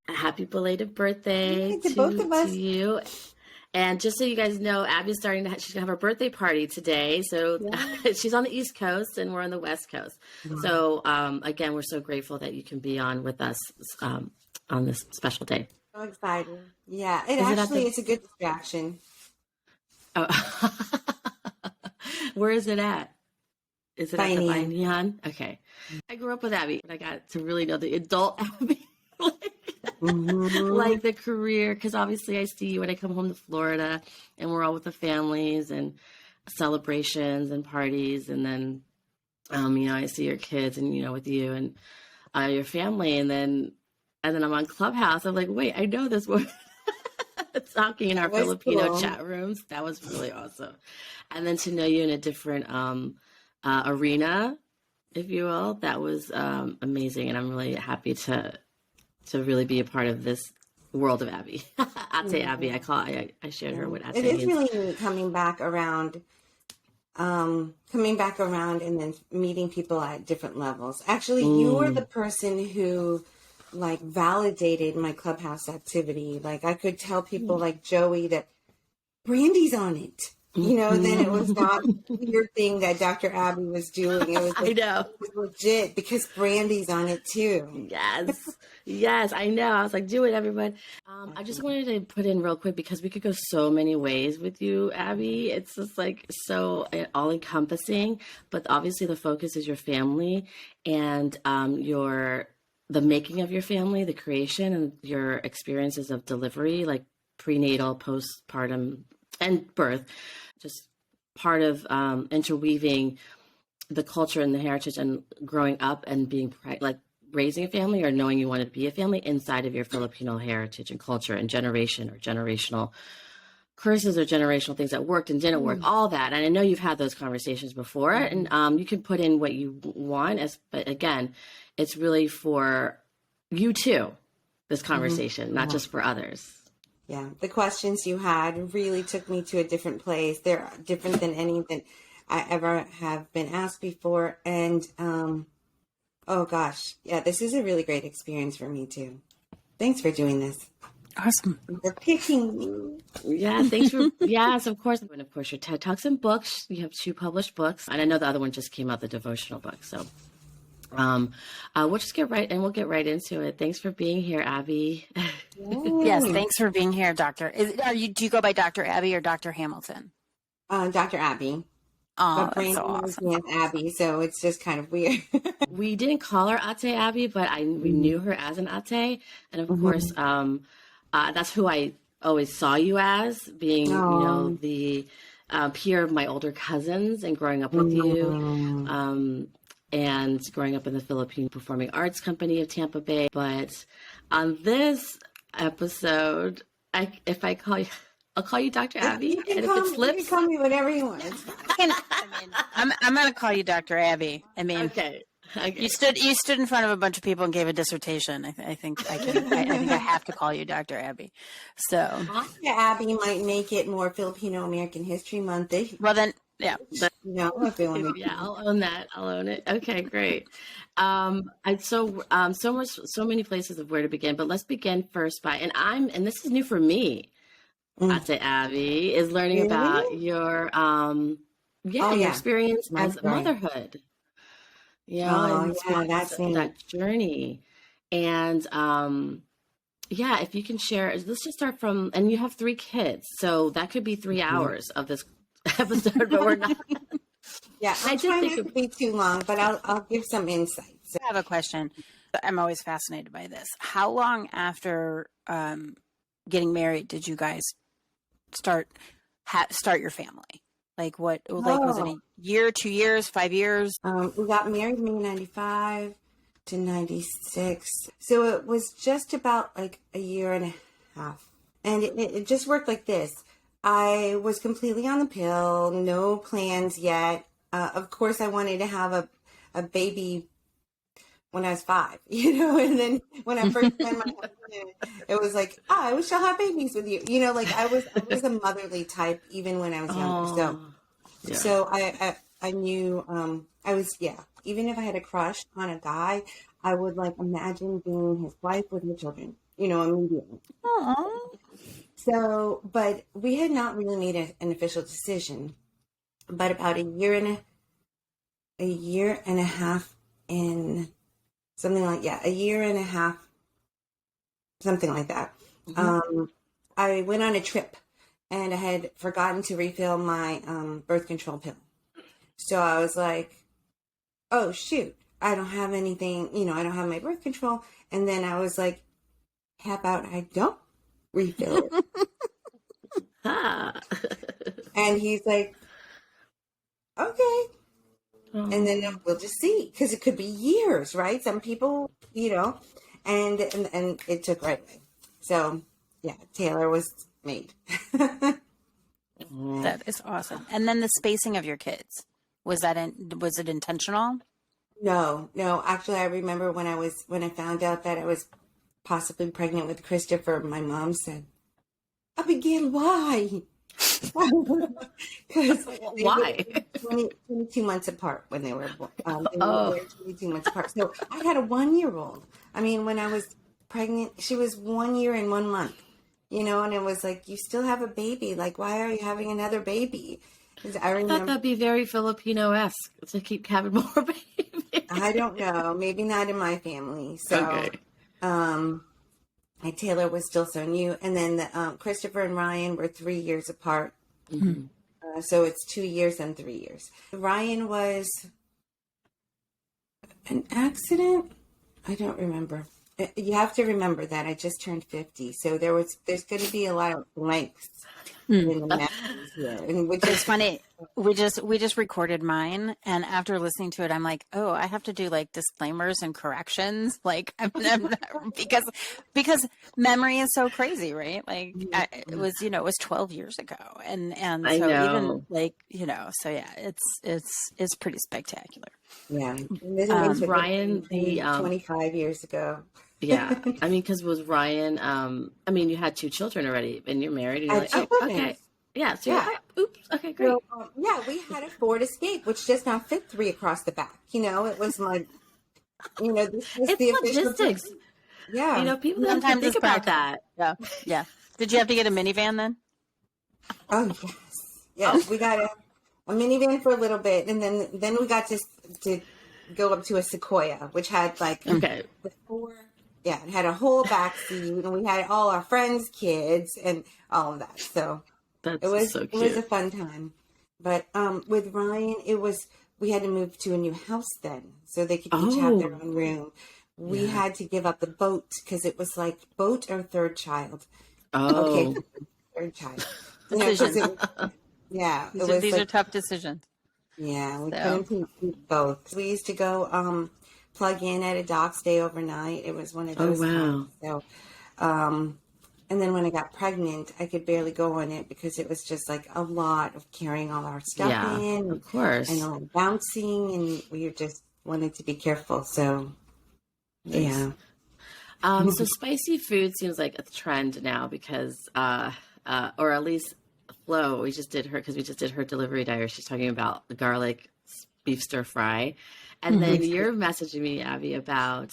Happy belated birthday to both of us. to you. And just so you guys know, Abby's she's going to have her birthday party today. So she's on the East Coast and we're on the West Coast. Wow. So again, we're so grateful that you can be on with us on this special day. So excited. Yeah, it's a good distraction. Oh. Where is it at? Is it at the Fine Neon? Okay. I grew up with Abby, but I got to really know the adult Abby. Like the career, because obviously I see you when I come home to Florida and we're all with the families and celebrations and parties, and then I see your kids and with you and your family, and then I'm on Clubhouse. I'm like, wait, I know this woman. Talking in our Filipino chat rooms. That was really awesome. And then to know you in a different arena, if you will, that was amazing, and I'm really happy to really be a part of this world of Abby. Ate Abby, I shared her with Ate. It is really neat coming back around and then meeting people at different levels. Actually, you were the person who validated my Clubhouse activity. I could tell people like Joey that Brandy's on it. Then it was not a weird thing that Dr. Abby was doing. It was it was legit because Brandy's on it too. Yes, I know. I was like, do it, everyone. I just wanted to put in real quick because we could go so many ways with you, Abby. It's just so all encompassing, but obviously the focus is your family and the making of your family, the creation and your experiences of delivery, like prenatal, postpartum, and birth. Just part of interweaving the culture and the heritage and growing up and being raising a family or knowing you want to be a family inside of your Filipino heritage and culture and generational curses or generational things that worked and didn't work, all that. And I know you've had those conversations before, and you can put in what you want, but again, it's really for you too, this conversation, not just for others. Yeah, the questions you had really took me to a different place. They're different than anything I ever have been asked before. And, oh gosh, yeah, this is a really great experience for me too. Thanks for doing this. Awesome. For picking me. Yeah, thanks for, yes, of course. And of course, your TED Talks and books. You have 2 published books. And I know the other one just came out, the devotional book. So we'll just get right into it. Thanks for being here, Abby. Yes, thanks for being here, Doctor. Do you go by Dr. Abby or Dr. Hamilton? Dr. Abby. Oh, but that's so awesome. Abby, so it's just kind of weird. We didn't call her Ate Abby, but we knew her as an Ate, and of course, that's who I always saw you as, being the peer of my older cousins and growing up with you. And growing up in the Philippine Performing Arts Company of Tampa Bay. But on this episode, I'll call you Dr. Abby. And if it slips, you can call me whatever you want. I'm going to call you Dr. Abby. I mean, okay. You stood in front of a bunch of people and gave a dissertation. I think I have to call you Dr. Abby. So Dr. Abby might make it more Filipino American History Month. Well then. Yeah. I'll own that. I'll own it. Okay, great. So many places of where to begin, but let's begin first by, and this is new for me, Ate Abby, is learning about your, your experience as motherhood. That journey. And, if you can share, let's just start from, and you have 3 kids, so that could be 3 hours of this episode, but we're not. Yeah, I try not to be too long, but I'll give some insight. So. I have a question. I'm always fascinated by this. How long after getting married did you guys start your family? Was it a year, 2 years, 5 years? We got married in 95 to 96, so it was just about a year and a half, and it just worked like this. I was completely on the pill, no plans yet. Of course, I wanted to have a baby when I was 5, and then when I first met my husband, it was like, we shall have babies with you. Like I was a motherly type even when I was younger. So, Oh, yeah. so I knew, I was, even if I had a crush on a guy, I would like imagine being his wife with the children, immediately. Aww. So, but we had not really made an official decision, but about a year and a half in, something like, a year and a half, something like that. Mm-hmm. I went on a trip and I had forgotten to refill my birth control pill. So I was like, oh, shoot, I don't have anything, I don't have my birth control. And then I was like, how about I don't refill it? And he's like, okay. And then we'll just see, because it could be years, right? Some people, and it took right away. So, Taylor was made. That is awesome. And then the spacing of your kids, was it intentional? No. Actually, I remember when I found out that I was possibly pregnant with Christopher, my mom said, Abigail, why? Because why? 22 months apart when they were born. They were 22 months apart. So I had a 1-year-old. I mean, when I was pregnant, she was 1 year and 1 month, and it was like, you still have a baby. Like, why are you having another baby? I thought that'd be very Filipino-esque to keep having more babies. I don't know. Maybe not in my family. So, Taylor was still so new. And then Christopher and Ryan were 3 years apart. Mm-hmm. So it's 2 years and 3 years. Ryan was an accident. I don't remember. You have to remember that I just turned 50. So there's going to be a lot of blanks in the messages here. And it's funny. We just recorded mine, and after listening to it, I'm like, oh, I have to do like disclaimers and corrections, like because memory is so crazy, right? Like it was 12 years ago, and I so know. even like so it's pretty spectacular. Yeah, Ryan, 25 years ago. Yeah, I mean, because was Ryan? I mean, you had 2 children already, and you're married. And you're like, oh, okay, yeah. So you're like, oops, okay, great. So, we had a Ford Escape, which does not fit 3 across the back. It was my, this was it's the logistics. People sometimes think about that. Yeah. Did you have to get a minivan then? Oh yes. We got a minivan for a little bit, and then we got to go up to a Sequoia, which had like the 4. Yeah, it had a whole back seat, and we had all our friends' kids and all of that. So it was a fun time. But with Ryan, we had to move to a new house then, so they could each have their own room. We had to give up the boat because it was like boat or third child. Oh, okay, third child. Decisions. These are tough decisions. Yeah, we couldn't keep both. We used to go plug in at a dock, stay overnight. It was one of those times. So, and then when I got pregnant, I could barely go on it because it was just like a lot of carrying all our stuff in. Of course. And all bouncing, and we just wanted to be careful. So, nice. So spicy food seems like a trend now because, or at least Flo, we just did her delivery diary. She's talking about the garlic beef stir fry. And then you're messaging me, Abby, about,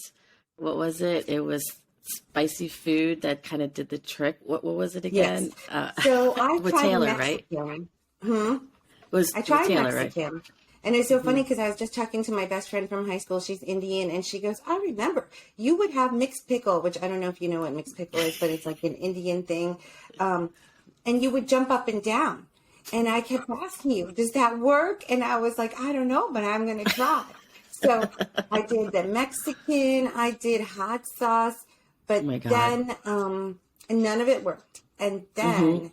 what was it? It was spicy food that kind of did the trick. What was it again? Yes. So I with tried Taylor, Mexican. right? I tried Taylor, Mexican. Right? And it's so funny because I was just talking to my best friend from high school. She's Indian, and she goes, I remember you would have mixed pickle, which I don't know if you know what mixed pickle is, but it's like an Indian thing. And you would jump up and down. And I kept asking you, does that work? And I was like, I don't know, but I'm going to try. So I did the Mexican, I did hot sauce, but then none of it worked. And then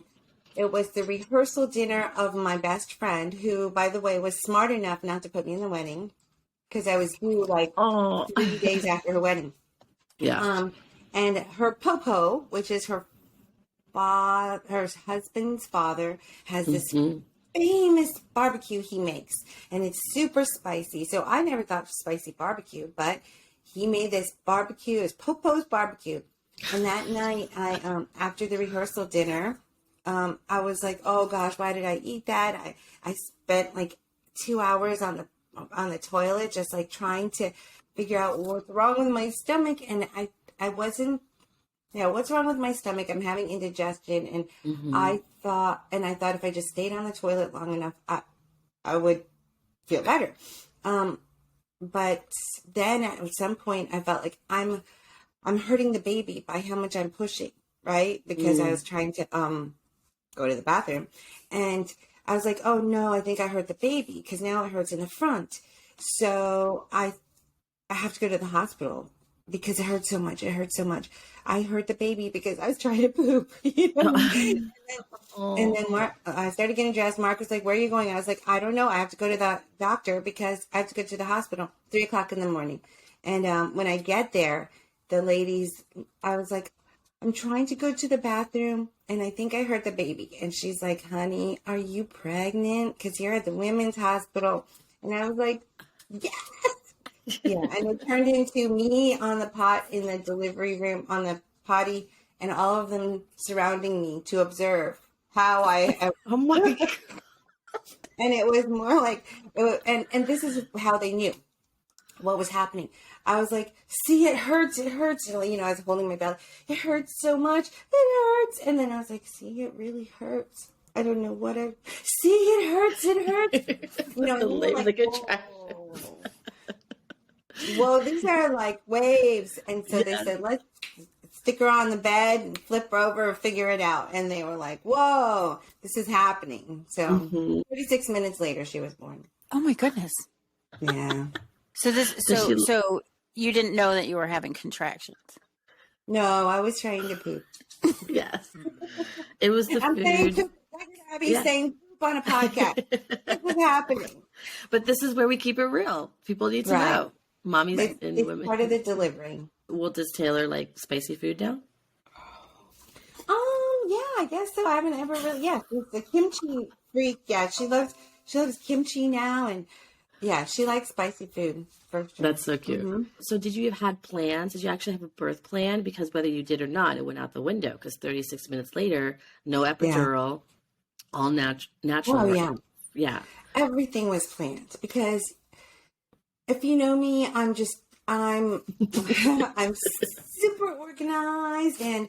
it was the rehearsal dinner of my best friend, who, by the way, was smart enough not to put me in the wedding because I was due like 3 days after her wedding. Yeah. And her popo, which is her her husband's father has this famous barbecue he makes, and it's super spicy. So I never thought of spicy barbecue, but he made this barbecue, it's Popo's barbecue. And that night, I after the rehearsal dinner, I was like, oh gosh, why did I eat that? I spent like 2 hours on the toilet, just like trying to figure out what's wrong with my stomach. And I wasn't, what's wrong with my stomach? I'm having indigestion. And I thought if I just stayed on the toilet long enough, I would feel better. But then at some point I felt like I'm hurting the baby by how much I'm pushing, right? Because I was trying to go to the bathroom, and I was like, oh no, I think I hurt the baby because now it hurts in the front. So I have to go to the hospital because it hurts so much. It hurts so much. I hurt the baby because I was trying to poop, you know? And then I started getting dressed. Mark was like, where are you going? I was like, I don't know. I have to go to the doctor because I have to go to the hospital 3:00 in the morning. And when I get there, the ladies, I was like, I'm trying to go to the bathroom and I think I hurt the baby. And she's like, honey, are you pregnant? Because you're at the women's hospital. And I was like, yes. Yeah. And it turned into me on the pot in the delivery room on the potty and all of them surrounding me to observe how Oh my God. And it was more like, and this is how they knew what was happening. I was like, see, it hurts. And, I was holding my belly. It hurts so much. It hurts. And then I was like, see, it really hurts. I don't know what see, it hurts. It hurts. The good traction. Well, these are like waves. And so they said, let's stick her on the bed and flip her over and figure it out. And they were like, whoa, this is happening. So 36 minutes later, she was born. Oh my goodness. Yeah. So you didn't know that you were having contractions? No, I was trying to poop. Yes. It was the I'm food. saying poop. Abby's saying poop on a podcast. What was happening? But this is where we keep it real. People need to know. Mommies and women. It's part of the delivery. Well, does Taylor like spicy food now? Yeah, I guess so. I haven't ever really. Yeah, she's a kimchi freak. Yeah, she loves kimchi now, and yeah, she likes spicy food for sure. That's so cute. So, did you have had plans? Did you actually have a birth plan? Because whether you did or not, it went out the window. Because 36 minutes later, no epidural, all natural. Oh yeah, yeah. Everything was planned because if you know me, I'm I'm super organized, and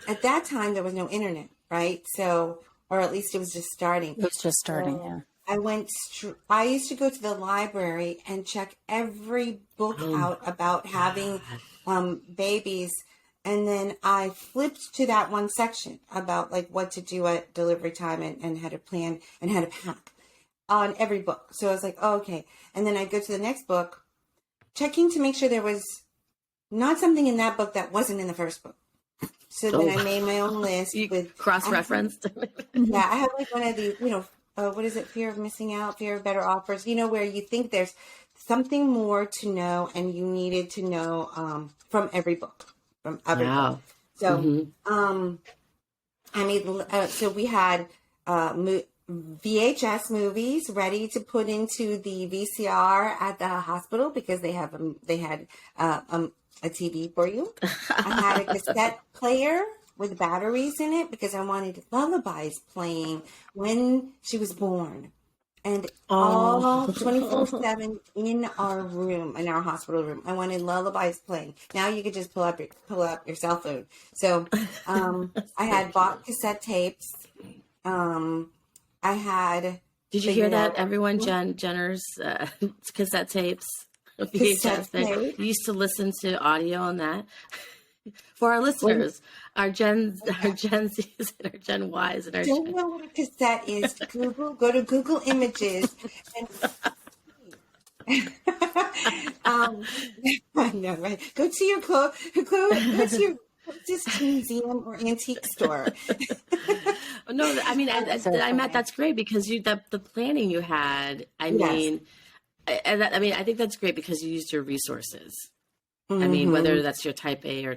at that time there was no internet, right? So, or at least it was just starting. It was just starting. So I used to go to the library and check every book out about having babies, and then I flipped to that one section about like what to do at delivery time and how to plan and how to pack on every book. So I was like, oh, okay, and then I go to the next book, checking to make sure there was not something in that book that wasn't in the first book. So then I made my own list with cross-referenced. Yeah, I have like one of these, what is it? Fear of missing out, fear of better offers, where you think there's something more to know and you needed to know from every book, from every book. So, I made, so we had VHS movies ready to put into the VCR at the hospital because they had a TV for you. I had a cassette player with batteries in it because I wanted lullabies playing when she was born. And all 24/7 in our room, in our hospital room, I wanted lullabies playing. Now you could just pull up your cell phone. So I had bought cassette tapes. I had. Did you hear that, everyone? Jenner's cassette tapes, VHS thing. You used to listen to audio on that. For our listeners, our Gen Zs and our Gen Ys and our don't know what a cassette is. Go to Google Images and I know, right? Go to your closest museum or antique store. No, I mean, I meant that's great because the planning you had. I mean, I think that's great because you used your resources. I mean, whether Mm-hmm. that's your type A or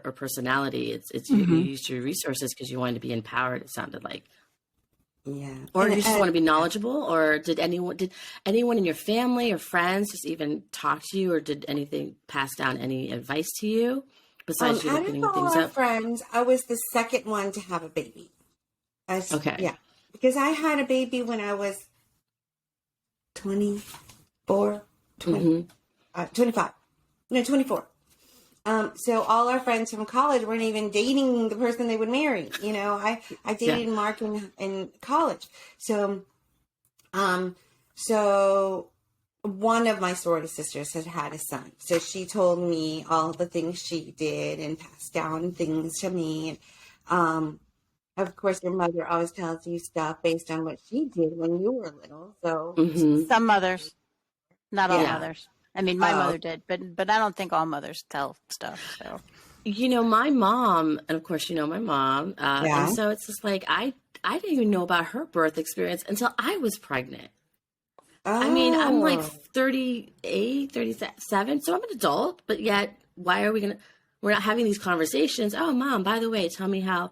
or personality, it's you Mm-hmm. use your resources because you wanted to be empowered. It sounded like, Yeah. or you just want to be Yeah. knowledgeable. Or did anyone in your family or friends just even talk to you, or did anything pass down any advice to you besides you Out of looking all things our up? friends, I was the second one to have a baby. Okay. Yeah, because I had a baby when I was 24, 20, Mm-hmm. 25, no, 24. So all our friends from college weren't even dating the person they would marry. I Yeah. dated Mark in college. Um, so one of my sorority sisters had a son. So she told me all the things she did and passed down things to me. Of course, your mother always tells you stuff based on what she did when you were little. So, Mm-hmm. Some mothers, not all yeah. Yeah. mothers. I mean, my Oh, mother did, but I don't think all mothers tell stuff. So My mom, and of course, my mom, and yeah. so it's just like I didn't even know about her birth experience until I was pregnant. I mean, I'm like Oh, 38, 37, so I'm an adult, but yet why are we're not having these conversations? Oh, mom, by the way, tell me how,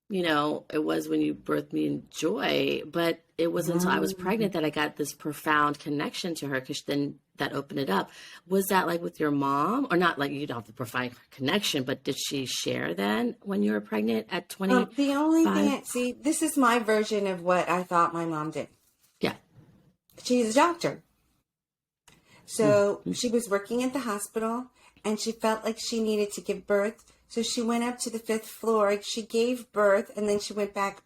it was when you birthed me in joy. But it wasn't until I was pregnant that I got this profound connection to her, because then that opened it up. Was that like with your mom, or not? Like, you don't have the profound connection, but did she share then when you were pregnant at the only 25? thing, see, this is my version of what I thought my mom did. Yeah. She's a doctor. So Mm-hmm. she was working at the hospital and she felt like she needed to give birth. So she went up to the fifth floor. She gave birth and then she went back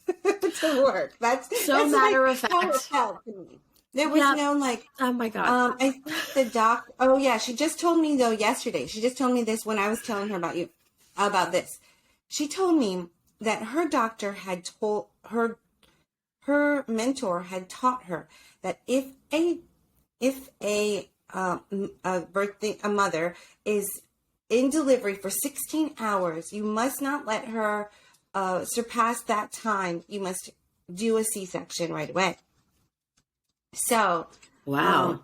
to work. So That's matter of how it fact. felt to me. There was Yeah. no Oh my God. I think the doc. Oh yeah, she just told me though yesterday. She just told me this when I was telling her about this. She told me that her doctor had told her mentor had taught her that if a mother is in delivery for 16 hours, you must not let her surpass that time. You must do a C-section right away. So, Wow.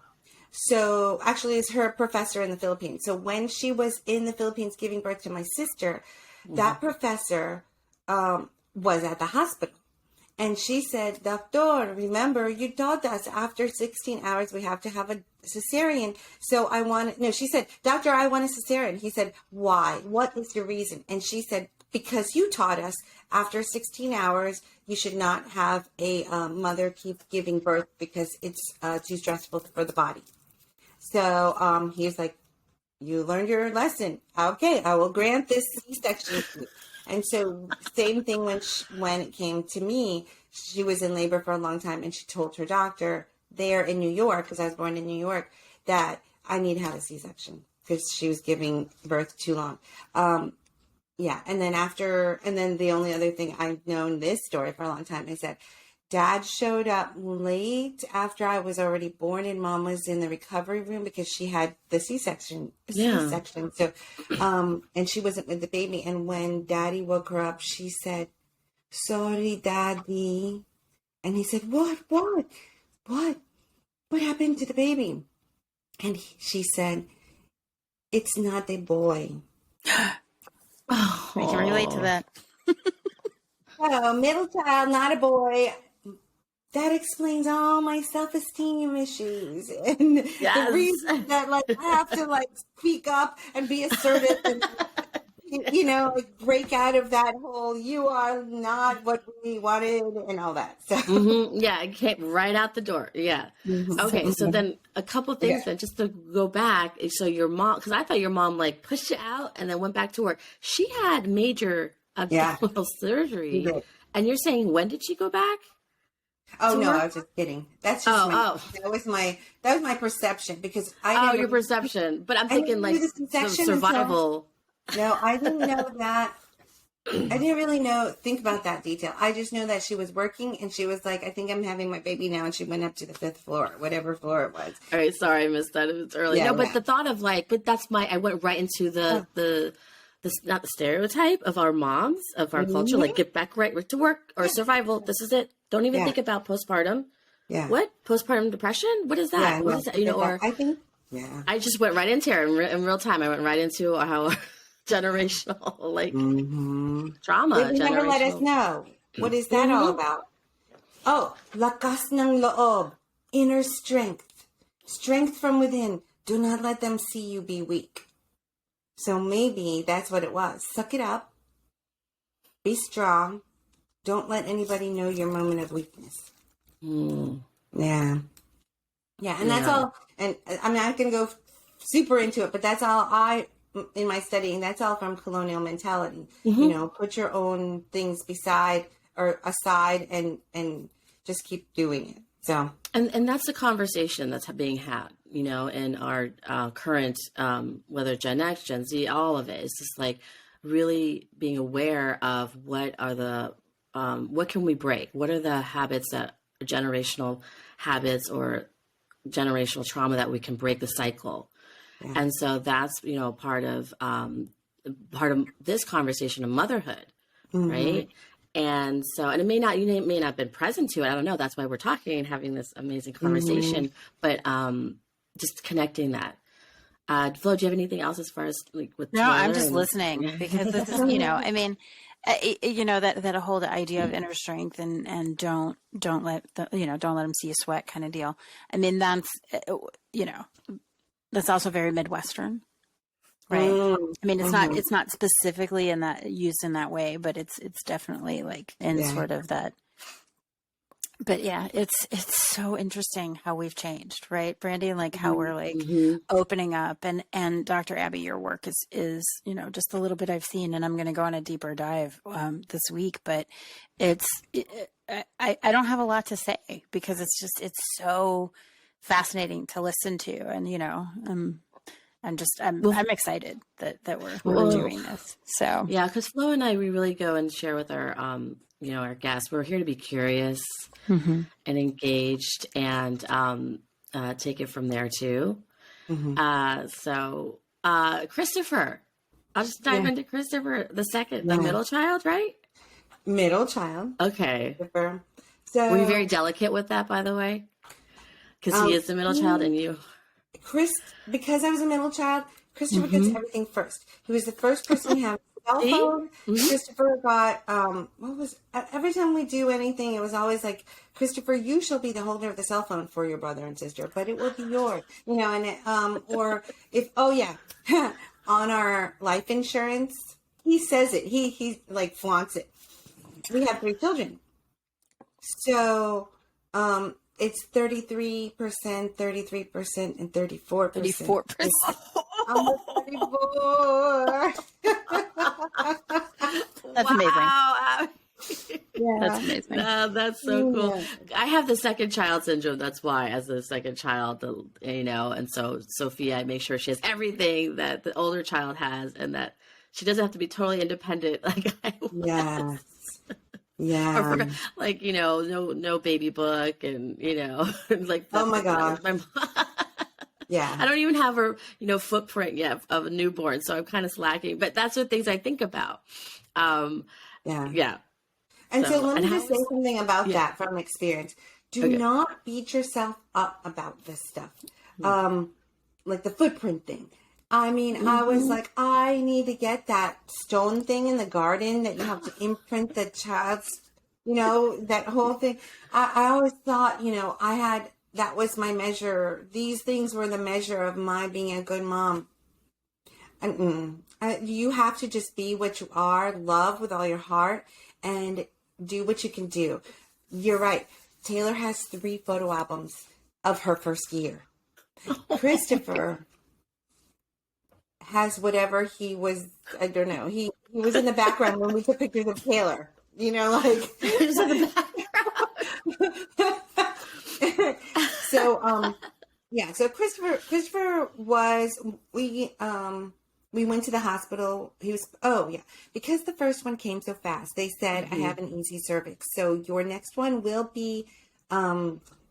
actually, it's her professor in the Philippines. So when she was in the Philippines giving birth to my sister, that professor was at the hospital. And she said, Doctor, remember, you taught us after 16 hours we have to have a cesarean. So she said, Doctor, I want a cesarean. He said, why? What is your reason? And she said, because you taught us after 16 hours, you should not have a mother keep giving birth because it's too stressful for the body. So he was like, you learned your lesson. Okay, I will grant this C-section to you. And so same thing when it came to me, she was in labor for a long time and she told her doctor there in New York, because I was born in New York, that I need to have a C-section because she was giving birth too long. Yeah. And then the only other thing I've known this story for a long time is that Dad showed up late after I was already born, and Mom was in the recovery room because she had the C-section. Yeah. So, and she wasn't with the baby. And when Daddy woke her up, she said, "Sorry, Daddy." And he said, "What happened to the baby?" And she said, "It's not a boy." Oh. I can relate to that. Oh, middle child, not a boy. That explains all my self-esteem issues and the Yes. reason that I have to speak up and be assertive and break out of that whole "you are not what we wanted" and all that. So Yeah, it came right out the door. Yeah. Okay, so then a couple things then, just to go back. So your mom, because I thought your mom pushed you out and then went back to work. She had major abdominal surgery. And you're saying, when did she go back? Oh no, work? I was just kidding. That's just that was my perception, because I your perception. But I'm thinking the survival. No, I didn't know that. I didn't really think about that detail. I just know that she was working and she was like, I think I'm having my baby now. And she went up to the fifth floor, whatever floor it was. All right, sorry, I missed that. It was early. Yeah, no, but the thought of but that's I went right into the not the stereotype of our moms, of our culture, get back right to work or survival. This is it. Don't even think about postpartum. Yeah. What? Postpartum depression? What is that? Yeah, what is that? Or I think Yeah. I just went right into it in real time. I went right into how generational, like trauma, They never let us generational. know. What is that all about? Oh, lakas ng loob, inner strength, strength from within. Do not let them see you be weak. So maybe that's what it was. Suck it up. Be strong. Don't let anybody know your moment of weakness. Yeah. Yeah, and that's all. And I'm not going to go super into it, but that's all in my studying, that's all from colonial mentality. You know, put your own things beside or aside and just keep doing it. So. And that's the conversation that's being had, you know, in our current, whether Gen X, Gen Z, all of it. It's just like really being aware of what are the, what can we break? What are the habits that generational habits or generational trauma that we can break the cycle? Yeah. And so that's, you know, part of this conversation of motherhood, right? And so, and it may not, you may not have been present to it. I don't know. That's why we're talking and having this amazing conversation, but just connecting that. Flo, do you have anything else as far as like with No, I'm just listening because this is, you know, I mean, you know, that whole idea of inner strength and don't let don't let them see you sweat kind of deal. I mean, that's, you know, that's also very Midwestern, right? I mean, it's not specifically in that used in that way, but it's definitely like in sort of that. But yeah, it's so interesting how we've changed, right, Brandy? And like how we're like opening up, and Dr. Abby, your work is, you know, just a little bit I've seen, and I'm going to go on a deeper dive this week, but I don't have a lot to say because it's so fascinating to listen to, and you know, I'm excited that we're doing this. So yeah, because Flo and I, we really go and share with our you know, our guests. We're here to be curious and engaged and take it from there too. So Christopher, I'll just dive into Christopher, the middle child, right? Middle child. Okay. Christopher. So were you very delicate with that, by the way? Because he is the middle child and you. Because I was a middle child, Christopher gets everything first. He was the first person to have a cell phone. Christopher got, every time we do anything, it was always like, Christopher, you shall be the holder of the cell phone for your brother and sister, but it will be yours. You know, and or if, on our life insurance, he says it. He like flaunts it. We have 3 children. So, it's 33%, 33%, and 34%. 34%. I'm 34. That's amazing. Yeah. That's amazing. That's so cool. I have the second child syndrome. That's why, as the second child, you know, and so Sophia, I make sure she has everything that the older child has, and that she doesn't have to be totally independent like I was. Yes. Yeah. Like, you know, no baby book, and you know, like oh my god. Yeah. I don't even have her, you know, footprint yet of a newborn, so I'm kind of slacking. But that's the things I think about. Yeah. And so let me just say something about that from experience. Do not beat yourself up about this stuff. Like the footprint thing. I mean, I was like, I need to get that stone thing in the garden that you have to imprint the child's, you know, that whole thing. I always thought, you know, that was my measure. These things were the measure of my being a good mom. And you have to just be what you are, love with all your heart, and do what you can do. You're right. Taylor has 3 photo albums of her first year. Christopher has whatever he was, I don't know. He was in the background when we took pictures of Taylor. You know, like he was in the background. So so Christopher was, we went to the hospital. He was, because the first one came so fast, they said, I have an easy cervix, so your next one will be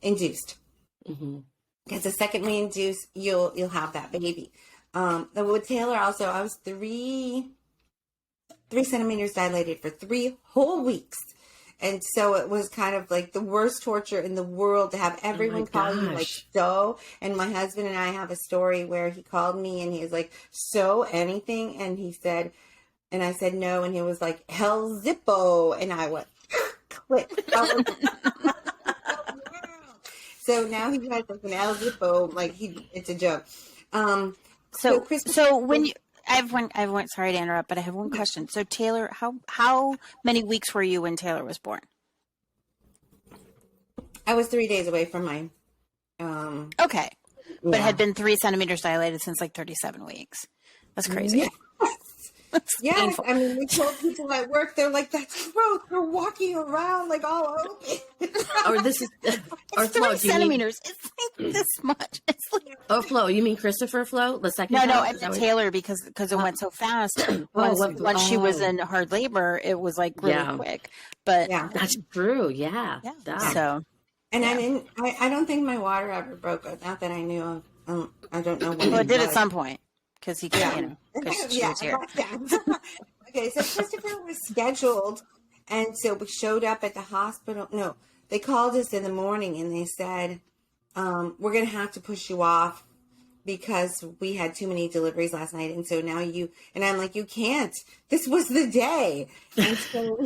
induced. Because the second we induce, you'll have that baby. With Taylor also, I was 3 centimeters dilated for 3 whole weeks. And so it was kind of like the worst torture in the world to have everyone call you like, so. And my husband and I have a story where he called me and he was like, so anything? And he said, and I said no. And he was like, hell Zippo. And I went, click. So now he has like an El Zippo, like it's a joke. So when you, I have one, sorry to interrupt, but I have one question. So Taylor, how many weeks were you when Taylor was born? I was 3 days away from my, okay. But yeah. had been 3 centimeters dilated since like 37 weeks. That's crazy. Yes. Yes. Painful. I mean, we told people at work, they're like, that's gross. They're walking around like all open. Or this is, or It's Flo, 3 centimeters. It's like this much. It's like, oh, Flo, you mean Christopher Flo? The second no, child? I meant Taylor because it went so fast. Once she was in hard labor, it was like really quick. But yeah, that's true. Yeah. So, and I don't think my water ever broke. Not that I knew of. I don't know. Well, it did at some point because he, because she was here. Okay, so Christopher was scheduled, and so we showed up at the hospital. No, they called us in the morning and they said, we're going to have to push you off because we had too many deliveries last night. And so now and I'm like, you can't. This was the day. And so,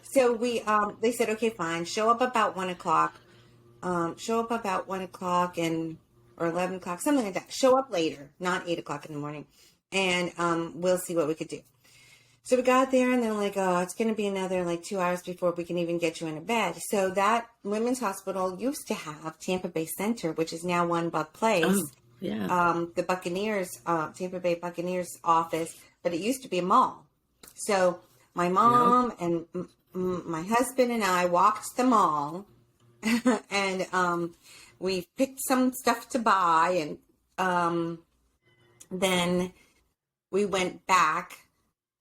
so they said, okay, fine. Show up about 1 o'clock. Or 11 o'clock, something like that. Show up later, not 8 o'clock in the morning. And we'll see what we could do. So we got there and they're like, oh, it's going to be another like 2 hours before we can even get you in a bed. So that women's hospital used to have Tampa Bay Center, which is now One Buck Place. Oh, yeah. The Buccaneers, Tampa Bay Buccaneers office, but it used to be a mall. So my mom and my husband and I walked the mall and we picked some stuff to buy and then we went back.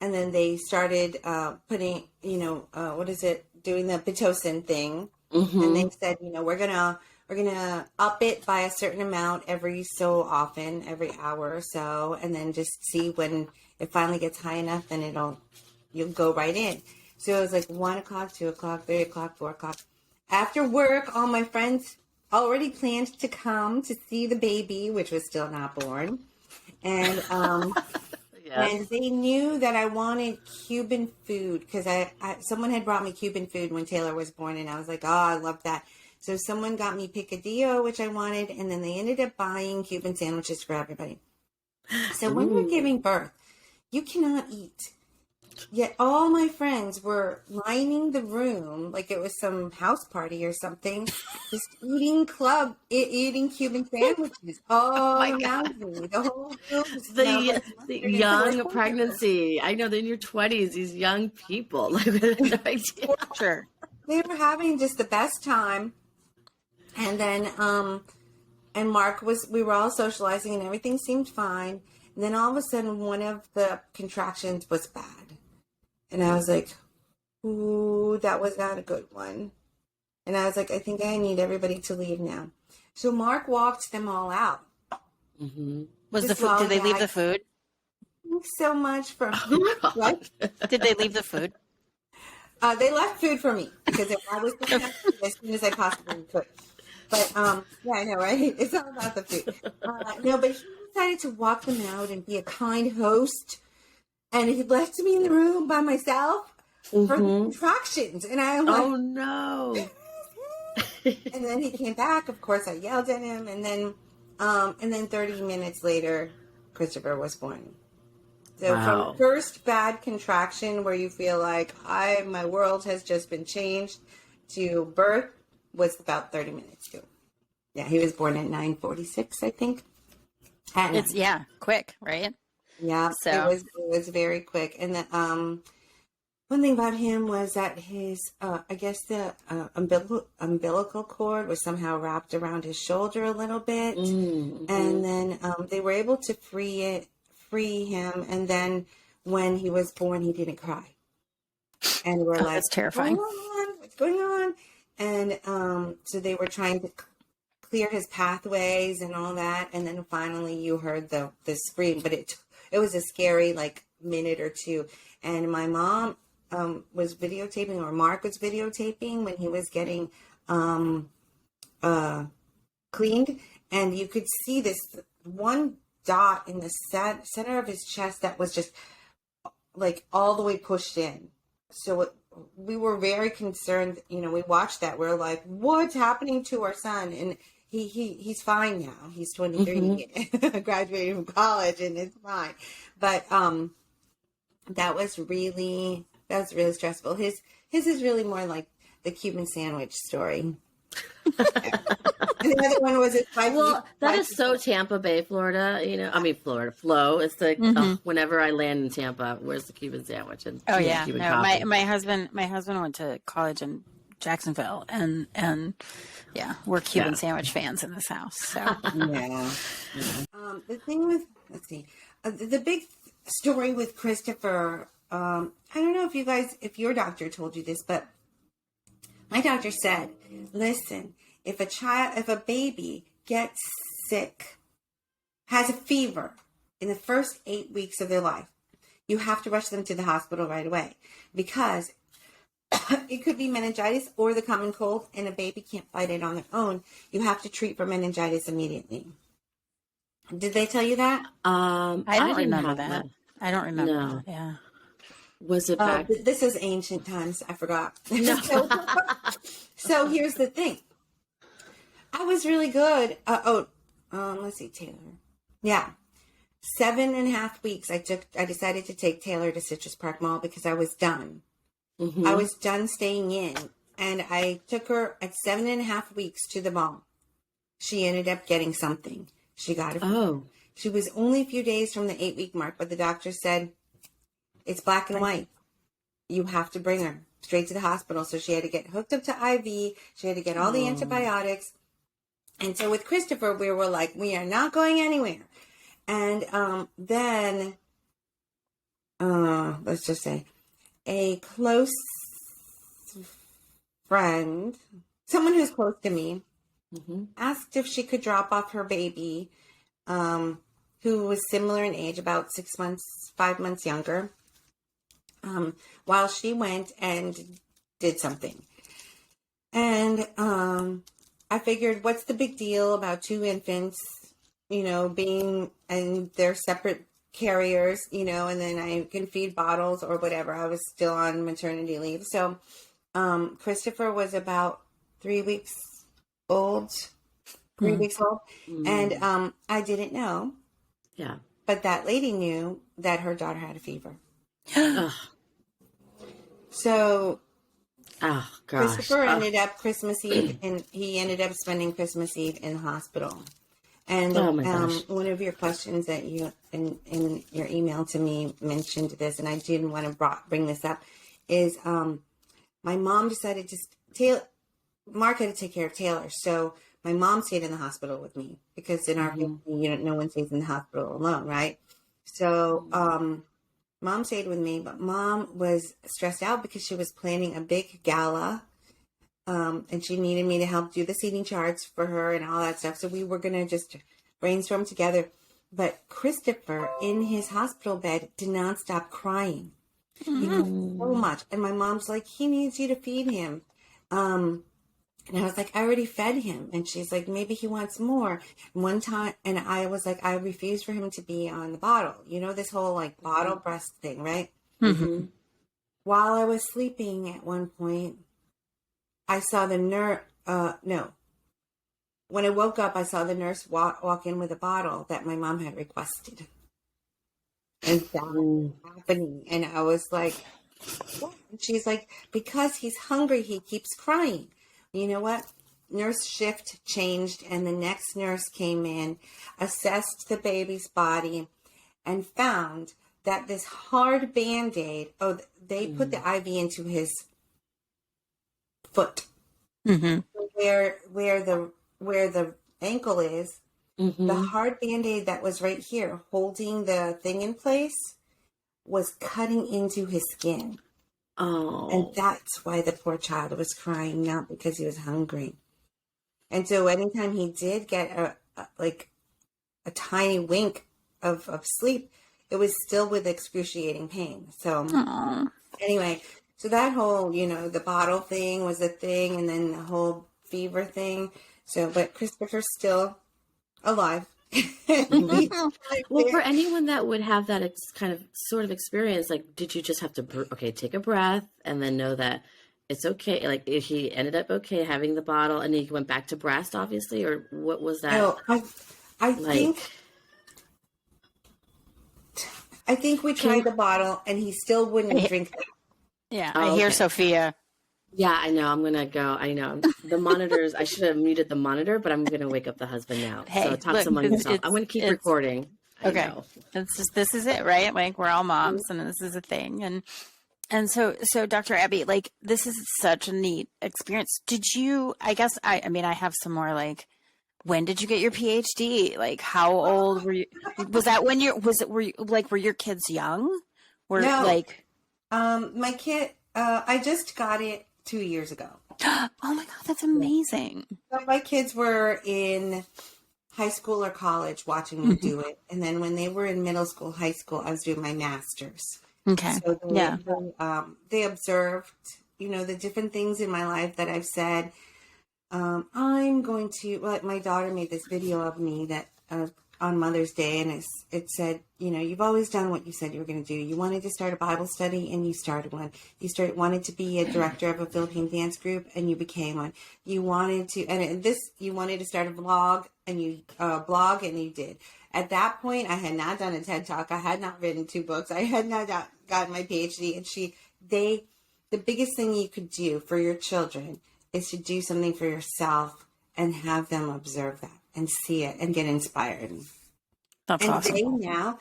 And then they started putting, doing the Pitocin thing. Mm-hmm. And they said, we're gonna up it by a certain amount every so often, every hour or so, and then just see when it finally gets high enough, then you'll go right in. So it was like 1 o'clock, 2 o'clock, 3 o'clock, 4 o'clock. After work, all my friends already planned to come to see the baby, which was still not born, and And they knew that I wanted Cuban food because someone had brought me Cuban food when Taylor was born, and I was like, oh, I love that. So someone got me picadillo, which I wanted, and then they ended up buying Cuban sandwiches for everybody. So when you're giving birth, you cannot eat. Yet all my friends were lining the room like it was some house party or something, just eating Cuban sandwiches all around me. The whole room was the young pregnancy. I know they're in your 20s, these young people. Like, no idea. Sure. They were having just the best time. And then, and we were all socializing and everything seemed fine. And then all of a sudden, one of the contractions was bad. And I was like, ooh, that was not a good one. And I was like, I think I need everybody to leave now. So Mark walked them all out. Mm-hmm. Was the food? Did they leave the food? Thanks so much for what? Did they leave the food? They left food for me because I was going to have food as soon as I possibly could. But yeah, I know, right? It's all about the food. No, but he decided to walk them out and be a kind host. And he left me in the room by myself for the contractions. And I was like, oh, no. And then he came back. Of course, I yelled at him. And then 30 minutes later, Christopher was born. So from first bad contraction where you feel like my world has just been changed to birth was about 30 minutes ago. Yeah, he was born at 9:46, I think. Quick, right? Yeah, so it was very quick. And the one thing about him was that his I guess the umbilical cord was somehow wrapped around his shoulder a little bit, and then they were able to free him. And then when he was born, he didn't cry, and we're like, "That's terrifying. What's going on?" And so they were trying to clear his pathways and all that, and then finally you heard the scream, but it was a scary like minute or two. And my mom was videotaping, or Mark was videotaping when he was getting cleaned, and you could see this one dot in the center of his chest that was just like all the way pushed in. So we were very concerned. You know, we watched that. We're like, what's happening to our son? And he's fine now. He's 23, graduated from college, and it's fine. But that was really stressful. His is really more like the Cuban sandwich story. And the other one was that is so Tampa Bay, Florida. You know, I mean Florida flow. It's like whenever I land in Tampa, where's the Cuban sandwich? And Cuban coffee. my husband went to college in Jacksonville, and yeah, we're Cuban sandwich fans in this house. So yeah. The thing with the big story with Christopher. I don't know if your doctor told you this, but my doctor said, listen, if a baby gets sick, has a fever in the first 8 weeks of their life, you have to rush them to the hospital right away, because it could be meningitis or the common cold, and a baby can't fight it on their own. You have to treat for meningitis immediately. Did they tell you that? I don't remember that. I don't remember that. Yeah. Was it back? This is ancient times. I forgot. No. So here's the thing. I was really good. Let's see, Taylor. Yeah. 7.5 weeks. I decided to take Taylor to Citrus Park Mall because I was done. Mm-hmm. I was done staying in. And I took her at 7.5 weeks to the mall. She ended up getting something. She got it. Oh. She was only a few days from the 8-week mark, but the doctor said, it's black and white. You have to bring her straight to the hospital. So she had to get hooked up to IV. She had to get all the antibiotics. And so with Christopher, we were like, we are not going anywhere. And then, let's just say, a close friend, someone who's close to me, asked if she could drop off her baby, who was similar in age, about 5 months younger, while she went and did something. And I figured, what's the big deal about 2 infants, being, and they're separate carriers, and then I can feed bottles or whatever. I was still on maternity leave. So Christopher was about 3 weeks old, and I didn't know. Yeah. But that lady knew that her daughter had a fever. So Christopher ended up Christmas Eve, and he ended up spending Christmas Eve in the hospital. And one of your questions that you in your email to me mentioned this, and I didn't want to bring this up, is my mom decided Mark had to take care of Taylor, so my mom stayed in the hospital with me, because in our family, no one stays in the hospital alone, right? So Mom stayed with me, but Mom was stressed out because she was planning a big gala, and she needed me to help do the seating charts for her and all that stuff. So we were going to just brainstorm together. But Christopher, in his hospital bed, did not stop crying. So much. And my mom's like, he needs you to feed him. And I was like, I already fed him. And she's like, maybe he wants more. One time, and I was like, I refuse for him to be on the bottle. This whole bottle breast thing, right? Mm-hmm. While I was sleeping at one point, I saw the nurse, when I woke up, I saw the nurse walk in with a bottle that my mom had requested. And that was happening. And I was like, what? And she's like, because he's hungry, he keeps crying. You know what? Nurse shift changed, and the next nurse came in, assessed the baby's body, and found that this hard Band-Aid, they put the IV into his foot, where the ankle is. The hard Band-Aid that was right here holding the thing in place was cutting into his skin. Oh. And that's why the poor child was crying, not because he was hungry. And so anytime he did get a tiny wink of sleep, it was still with excruciating pain. So anyway, So that whole, you know, the bottle thing was a thing, and then the whole fever thing. So, but Christopher's still alive. Well, for anyone that would have that kind of sort of experience, like, did you just have to, okay, take a breath and then know that it's okay? Like, if he ended up okay having the bottle and he went back to breast, obviously, or what was that? No, I like? I think we tried the bottle and he still wouldn't drink that. Yeah, Oh, I hear okay. Sophia. Yeah, I know. I'm going to go. I know. The monitors, I should have muted the monitor, but I'm going to wake up the husband now. Hey, so talk look, among it's- yourself. I'm going to keep recording. Okay. I know. It's just, this is it, right? Like, we're all moms and this is a thing. And so Dr. Abby, like, this is such a neat experience. Did you, I mean, I have some more, like, when did you get your PhD? Like, how old were you? Was that when were your kids young? No. Like, my kid, I just got it 2 years ago. oh my God, that's amazing. So my kids were in high school or college watching me do it. And then when they were in middle school, high school, I was doing my master's. Okay. So Yeah. they observed, you know, the different things in my life that I've said. I'm going to, like, my daughter made this video of me that on Mother's Day, and it said, you know, you've always done what you said you were going to do. You wanted to start a Bible study, and you started one. You wanted to be a director of a Philippine dance group, and you became one. You wanted to, you wanted to start a blog, and you blog, and you did. At that point, I had not done a TED Talk. I had not written 2 books. I had not gotten my PhD. And the biggest thing you could do for your children is to do something for yourself and have them observe that and see it and get inspired. That's and awesome. they now,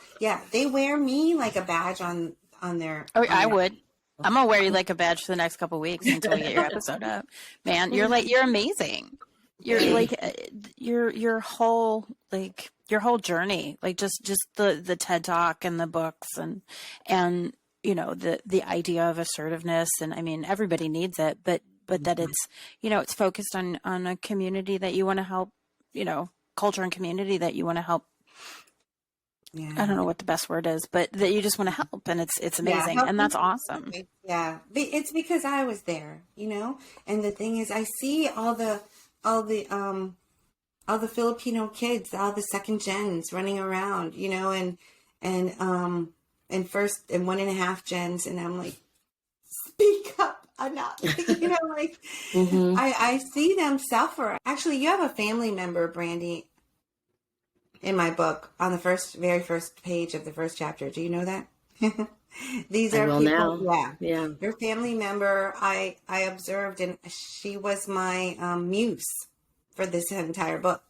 they wear me like a badge on their. Oh, I would. I'm gonna wear you like a badge for the next couple of weeks until we get your episode up. Man, you're amazing. You're like your whole journey, like just the TED Talk and the books and you know the idea of assertiveness, and I mean everybody needs it, but that it's, you know, it's focused on a community that you want to help, you know, culture and community that you want to help. Yeah. I don't know what the best word is, but that you just want to help, and it's amazing, and that's awesome. Yeah, it's because I was there, you know. And the thing is, I see all the Filipino kids, all the second gens running around, you know, and first and 1.5 gens, and I'm like, speak up. I'm not, you know, like I see them suffer. Actually, you have a family member, Brandy, in my book on the very first page of the first chapter. Do you know that? These are people. Now. Yeah. Your family member, I observed, and she was my muse for this entire book.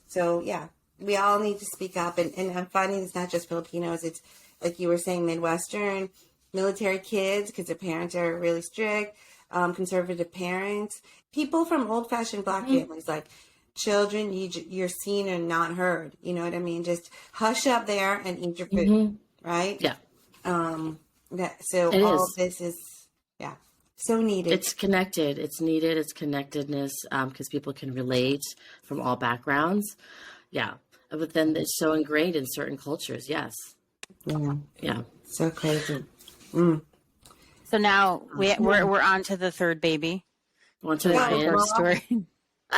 So yeah, we all need to speak up, and I'm finding it's not just Filipinos. It's like you were saying, Midwestern, military kids, because their parents are really strict, conservative parents, people from old-fashioned Black families, like children, you're seen and not heard. You know what I mean? Just hush up there and eat your food, right? Yeah. This is, so needed. It's connected. It's needed. It's connectedness, because people can relate from all backgrounds. Yeah. But then it's so ingrained in certain cultures. Yes. Yeah. Yeah. So crazy. So now we're on to the third baby. Want to the story?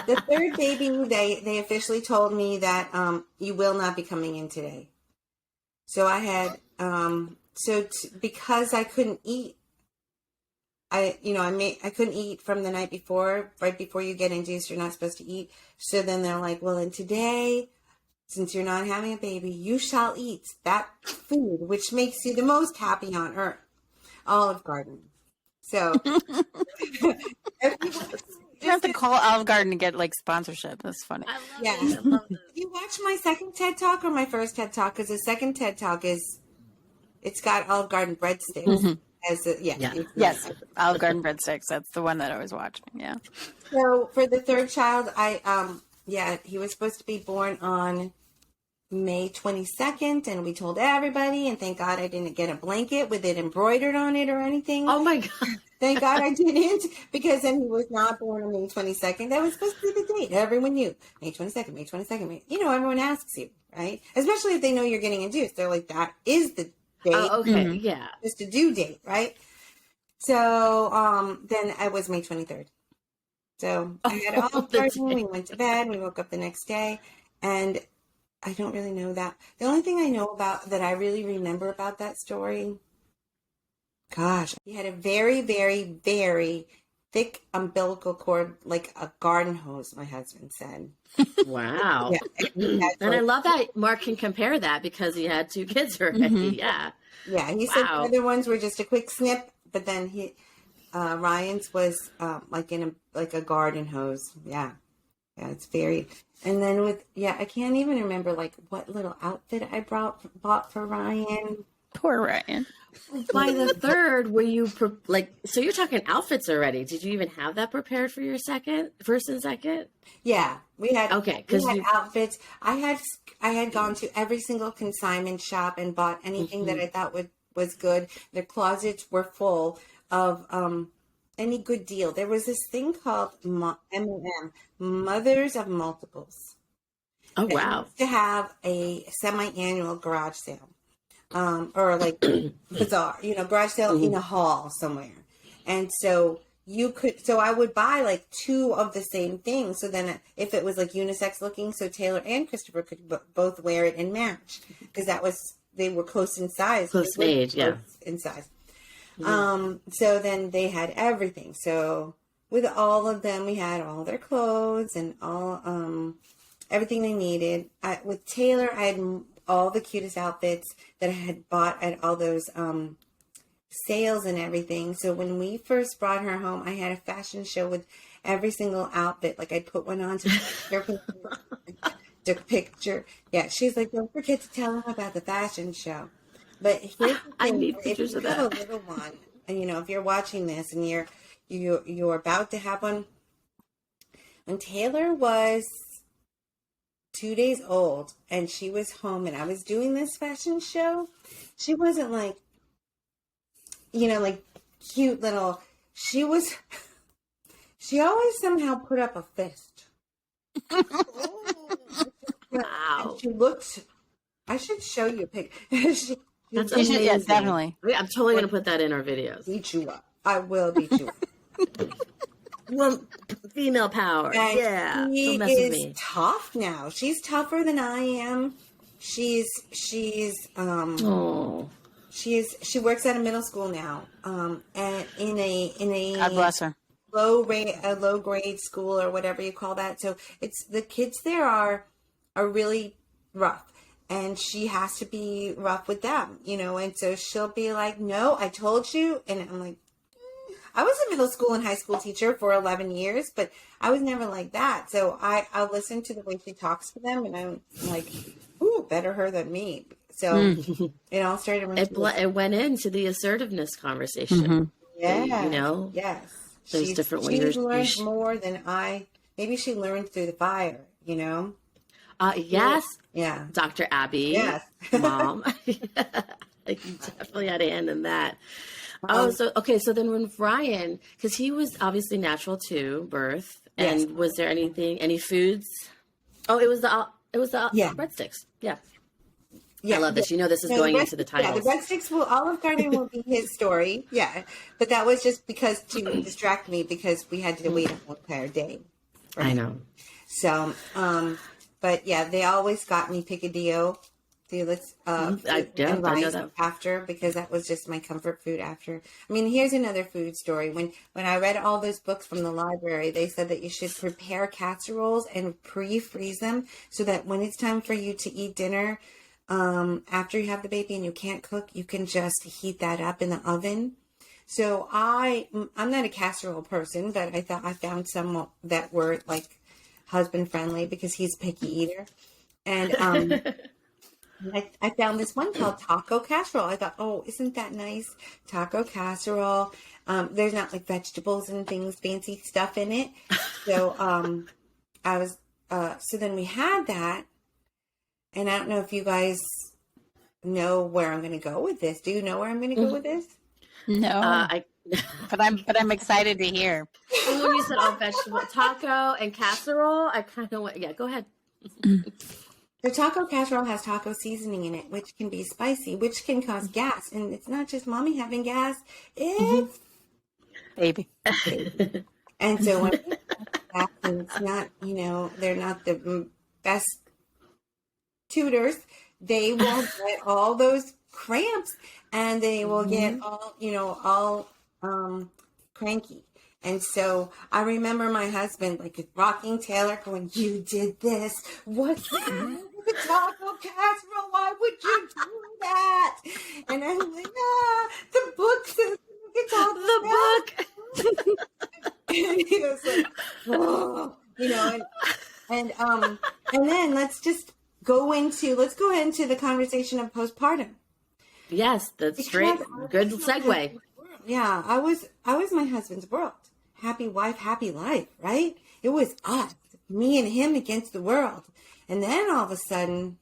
The third baby, they officially told me that you will not be coming in today. So I had because I couldn't eat. I couldn't eat from the night before, right before you get induced, you're not supposed to eat. So then they're like, well, and today, since you're not having a baby, you shall eat that food, which makes you the most happy on earth. Olive Garden. So you have to call Olive Garden to get like sponsorship. That's funny. I love Did you watch my second TED Talk or my first TED Talk? Because the second TED Talk it's got Olive Garden breadsticks. Yes, Olive Garden breadsticks. That's the one that I was watching. Yeah. So for the third child, he was supposed to be born on May 22nd, and we told everybody, and thank God I didn't get a blanket with it embroidered on it or anything. Oh my God. Thank God I didn't, because then he was not born on May 22nd. That was supposed to be the date. Everyone knew. May 22nd, May 22nd. You know, everyone asks you, right? Especially if they know you're getting induced. They're like, that is the date. Oh, okay. Yeah. Just a due date, right? So then I was May 23rd. So I had all started. We went to bed. We woke up the next day, and I don't really know that. The only thing I know about that I really remember about that story, gosh, he had a very, very, very thick umbilical cord, like a garden hose, my husband said. Wow. Yeah, and I love that Mark can compare that because he had 2 kids already. Mm-hmm. Yeah, he said the other ones were just a quick snip, but then Ryan's was like in a garden hose. Yeah, it's very. And then I can't even remember like what little outfit I bought for Ryan. Poor Ryan. By the 3rd, were you so you're talking outfits already? Did you even have that prepared for your first and second? Yeah, we had outfits. I had gone to every single consignment shop and bought anything that I thought was good. The closets were full of any good deal. There was this thing called MOM, Mothers of Multiples. Oh wow! To have a semi-annual garage sale. Or like bazaar, garage sale in a hall somewhere. And so I would buy like 2 of the same thing. So then if it was like unisex looking, so Taylor and Christopher could both wear it and match, because they were close in size. Close in age, yeah. In size. So then they had everything. So with all of them, we had all their clothes and all, everything they needed. With Taylor, I had all the cutest outfits that I had bought at all those sales and everything. So when we first brought her home, I had a fashion show with every single outfit. Like I'd put one on to took a picture. Yeah, she's like, don't forget to tell them about the fashion show. But here's the thing, I need pictures of that. If you have a little one, and if you're watching this and you're about to have one, when Taylor was 2 days old and she was home and I was doing this fashion show, she wasn't like, like cute little, she always somehow put up a fist. Wow. And she looked, I should show you a picture. That's amazing. Yeah, definitely. I'm totally going to put that in our videos. Beat you up. I will beat you up. Well, female power. And yeah. she Don't mess with is me. tough now. She's tougher than I am. She works at a middle school now. And in a God bless her. low grade school or whatever you call that. So it's the kids there are really rough. And she has to be rough with them, and so she'll be like, no, I told you. And I'm like, I was a middle school and high school teacher for 11 years, but I was never like that. So I'll listen to the way she talks to them, and I'm like, ooh, better her than me. So it all started. It went into the assertiveness conversation. Mm-hmm. Yeah. Yes. There's different ways. She learned more than maybe she learned through the fire, Yes. Yeah. Dr. Abby. Yes. Mom. Like you definitely had a hand in that. So then when Ryan, because he was obviously natural to birth, and Yes. was there any foods? Oh, it was the breadsticks. Yeah. Yeah. I love this. This is going into the title. Yeah, the breadsticks Olive Garden will be his story. Yeah. But that was just because to distract me, because we had to wait a whole entire day. I know. So, but yeah, they always got me picadillo. And rice after, because that was just my comfort food after. I mean, here's another food story. When I read all those books from the library, they said that you should prepare casseroles and pre-freeze them so that when it's time for you to eat dinner, after you have the baby and you can't cook, you can just heat that up in the oven. So I'm not a casserole person, but I thought I found some that were like husband friendly, because he's a picky eater. And I found this one called taco casserole. I thought, oh, isn't that nice? Taco casserole. There's not like vegetables and things, fancy stuff in it. So so then we had that. And I don't know if you guys know where I'm going to go with this. Do you know where I'm going to go with this? No. But I'm excited to hear. When you said all vegetable taco and casserole, I kind of went, yeah, go ahead. The taco casserole has taco seasoning in it, which can be spicy, which can cause gas. And it's not just mommy having gas. It's Baby. And so when it's not, they're not the best tutors, they will get all those cramps and they will get all cranky. And so I remember my husband like rocking Taylor going, "You did this. What's that? The taco casserole. Why would you do that?" And I'm like, the book says it's all The book. And he was like, "Oh," and then let's go into the conversation of postpartum. Yes, that's straight. Good segue. Yeah, I was my husband's world. Happy wife, happy life, right? It was us, me and him against the world. And then all of a sudden,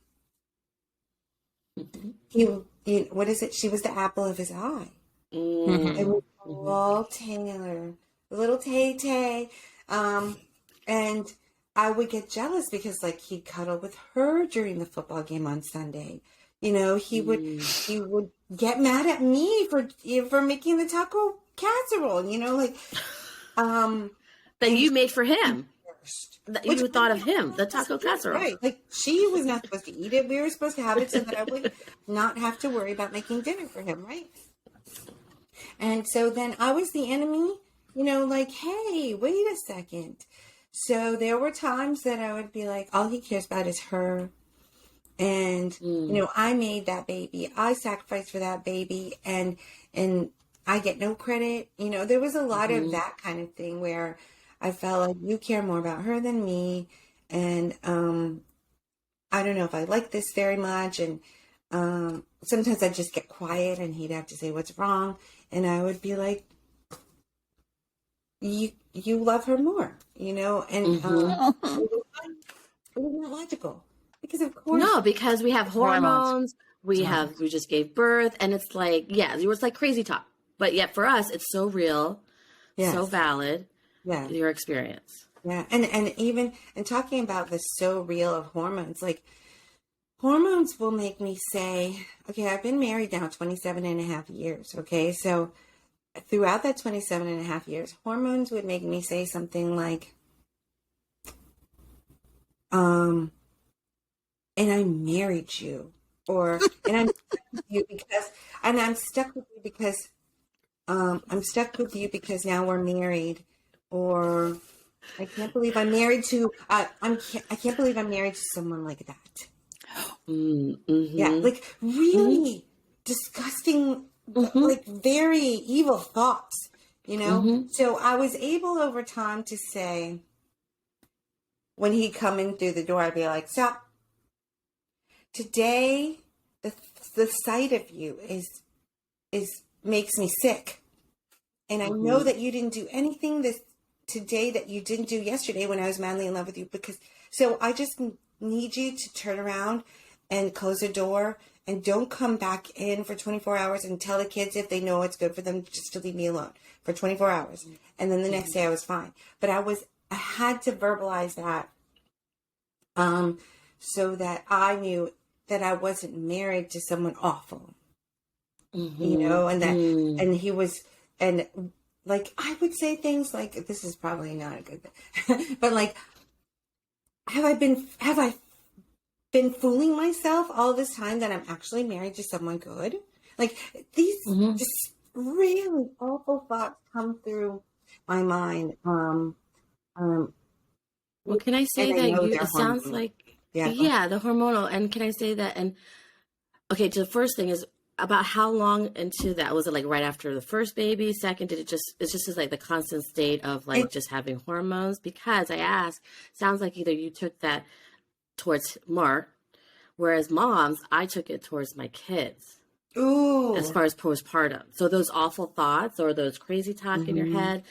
what is it? She was the apple of his eye. It was all Taylor, little Tay. And I would get jealous because like he'd cuddle with her during the football game on Sunday. He would get mad at me for making the taco casserole, that you made for him. That you thought of him, the taco casserole. Right. Like she was not supposed to eat it. We were supposed to have it so that I would not have to worry about making dinner for him, right? And so then I was the enemy, like, hey, wait a second. So there were times that I would be like, all he cares about is her. And, I made that baby. I sacrificed for that baby. And I get no credit. There was a lot of that kind of thing where I felt like you care more about her than me. And I don't know if I like this very much. And sometimes I'd just get quiet and he'd have to say what's wrong. And I would be like, you love her more, and it was not logical. Because of course. No, because we have hormones. We just gave birth, and it's like, it's like crazy talk. But yet for us, it's so real, so valid. Yeah, your experience. Yeah, and even talking about the so real of hormones, like hormones will make me say, okay, I've been married now 27 and a half years. Okay, so throughout that 27 and a half years, hormones would make me say something like, and I married you, and I'm stuck with you because I'm stuck with you because now we're married, or I can't believe I'm married to I can't believe I'm married to someone like that. Yeah, like really disgusting, like very evil thoughts, So I was able over time to say, when he'd come in through the door, I'd be like, stop. Today, the sight of you is makes me sick. And I know that you didn't do anything today that you didn't do yesterday when I was madly in love with you. So I just need you to turn around and close the door and don't come back in for 24 hours and tell the kids if they know it's good for them just to leave me alone for 24 hours. And then the next day I was fine. But I had to verbalize that so that I knew that I wasn't married to someone awful, and that, and he was, and like, I would say things like, this is probably not a good thing, but like, have I been fooling myself all this time that I'm actually married to someone good? Like these just really awful thoughts come through my mind. Well, can I say that it sounds like, the hormonal. And can I say that? And okay, so the first thing is about how long into that was it? Like right after the first baby, second? It's just like the constant state of like just having hormones? Because I asked, sounds like either you took that towards Mark, whereas moms, I took it towards my kids. Ooh. As far as postpartum. So those awful thoughts or those crazy talk in your head,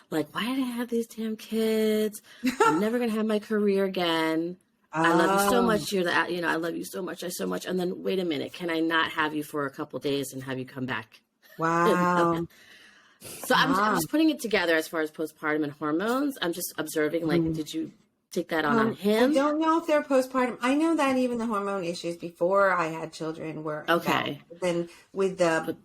like, why did I have these damn kids? I'm never going to have my career again. I love you so much. I love you so much. And then wait a minute. Can I not have you for a couple days and have you come back? Wow. So I'm just putting it together as far as postpartum and hormones. I'm just observing, like, did you take that on him? I don't know if they're postpartum. I know that even the hormone issues before I had children were okay. Then with the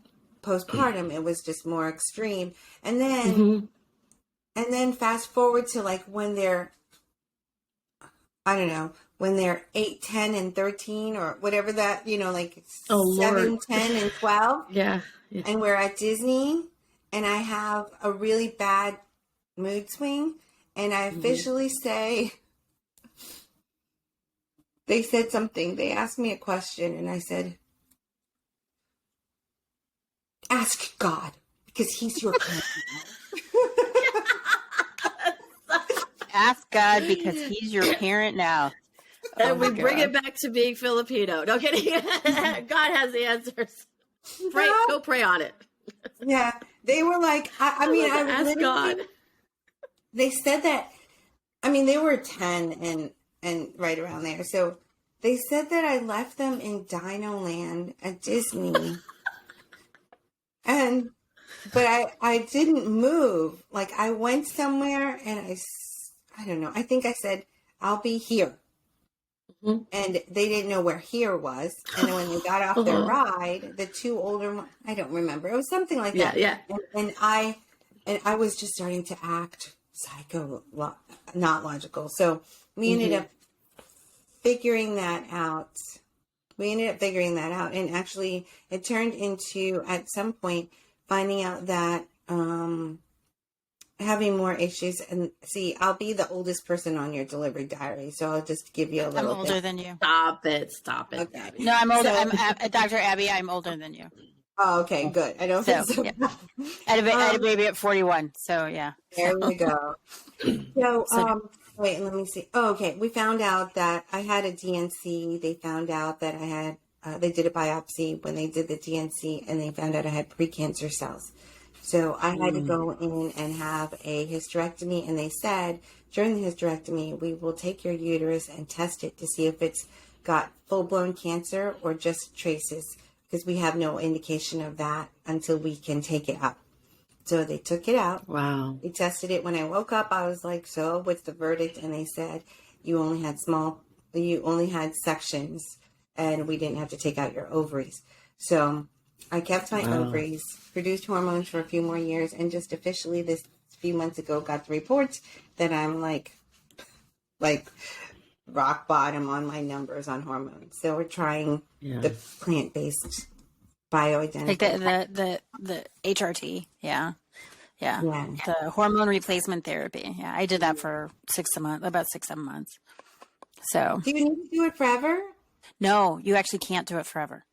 postpartum, it was just more extreme. And then fast forward to like when they're, I don't know, when they're 8, 10, and 13 or whatever that, like 7, Lord. 10, and 12. Yeah. And we're at Disney and I have a really bad mood swing. And I officially say, they said something. They asked me a question and I said, ask God because he's your parent. Ask God because he's your parent now. And we bring it back to being Filipino. No kidding. God has the answers. Go pray on it. Yeah. They were like, I mean, I ask God. They said that, I mean, they were 10 and right around there. So they said that I left them in Dino Land at Disney. But I didn't move. Like I went somewhere and I don't know. I think I said, I'll be here. Mm-hmm. And they didn't know where here was. And then when they got off their ride, the two older ones, I don't remember. It was something like that. Yeah. And I was just starting to act not logical. So we ended up figuring that out. And actually it turned into, at some point, finding out that having more issues. And see, I'll be the oldest person on your delivery diary, so I'll just give you a little I'm older than you. Stop it. Okay. Abby. No, I'm older. I'm Dr. Abby. I'm older than you. Oh, okay, good. I don't think so. Yeah. I had a baby at 41, so yeah. There we go. So, wait, let me see. Oh, okay. We found out that I had a DNC. They found out that I had, they did a biopsy when they did the DNC, and they found out I had precancer cells. So I had to go in and have a hysterectomy, and they said during the hysterectomy, we will take your uterus and test it to see if it's got full-blown cancer or just traces, because we have no indication of that until we can take it out. So they took it out. Wow. They tested it. When I woke up, I was like, so what's the verdict? And they said, you only had sections and we didn't have to take out your ovaries. So I kept my ovaries, produced hormones for a few more years, and just officially this few months ago got the report that I'm like rock bottom on my numbers on hormones. So we're trying the plant-based bioidentical. Like the HRT. Yeah. The hormone replacement therapy. Yeah. I did that for about 6-7 months. So do you need to do it forever? No, you actually can't do it forever.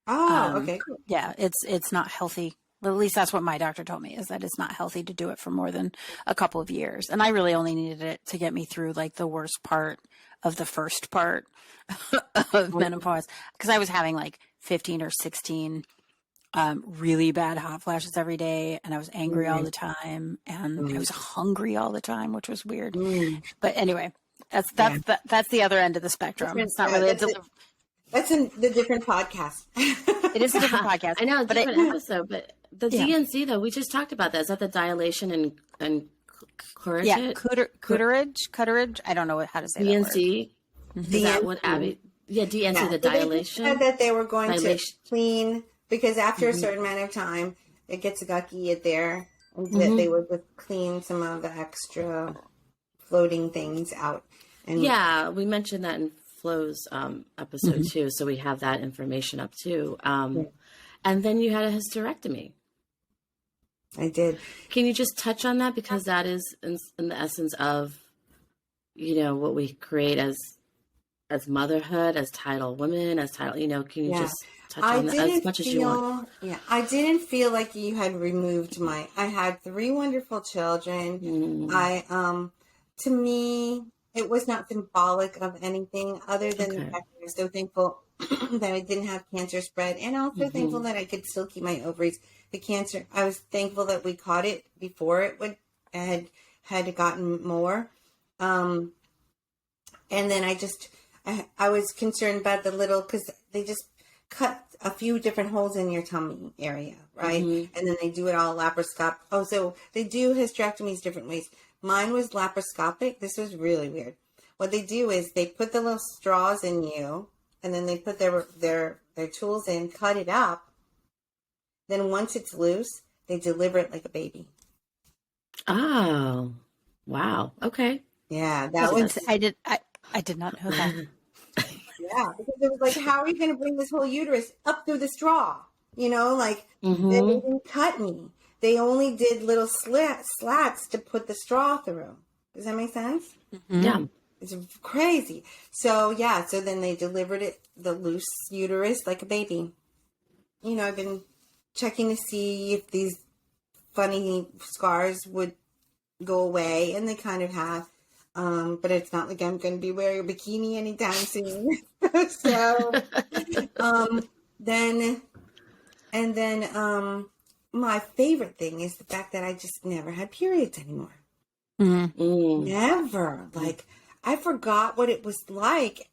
Oh, okay. Cool. Yeah. It's not healthy. Well, at least that's what my doctor told me, is that it's not healthy to do it for more than a couple of years. And I really only needed it to get me through like the worst part of the first part of menopause, because I was having like 15 or 16 really bad hot flashes every day, and I was angry all the time, and I was hungry all the time, which was weird. But anyway, that's the other end of the spectrum. It's not really that's in the different podcast. It is a different podcast. I know, a different episode, but the DNC though, we just talked about that. Is that the dilation and courage? Yeah, cutterage. I don't know how to say DNC. Is that what Abby? Yeah, DNC, the dilation. They said that they were going to clean, because after a certain amount of time, it gets gucky at there, and that they would clean some of the extra floating things out. And yeah, we mentioned that in Flo's episode too, so we have that information up too. And then you had a hysterectomy. I did. Can you just touch on that, because that is in the essence of, what we create as motherhood, as title women, as title, can you just touch on that as much as you want? Yeah, I didn't feel like you had removed I had 3 wonderful children. To me, it was not symbolic of anything other than the fact that I was so thankful that I didn't have cancer spread, and also thankful that I could still keep my ovaries. The cancer, I was thankful that we caught it before it had gotten more. And then I was concerned about the little, because they just cut a few different holes in your tummy area, right? And then they do it all laparoscopic. Oh, so they do hysterectomies different ways. Mine was laparoscopic. This was really weird. What they do is they put the little straws in you, and then they put their tools in, cut it up, Then once it's loose, they deliver it like a baby. Oh, wow. Okay. Yeah, that was, I did not know that. yeah, because it was like, how are you going to bring this whole uterus up through the straw? You know, like they didn't cut me. They only did little slats to put the straw through. Does that make sense? Mm-hmm. Yeah. It's crazy. So yeah, so then they delivered it, the loose uterus, like a baby. You know, I've been checking to see if these funny scars would go away, and they kind of have. But it's not like I'm going to be wearing a bikini anytime soon. So, then my favorite thing is the fact that I just never had periods anymore. Mm-hmm. Never. Like, I forgot what it was like.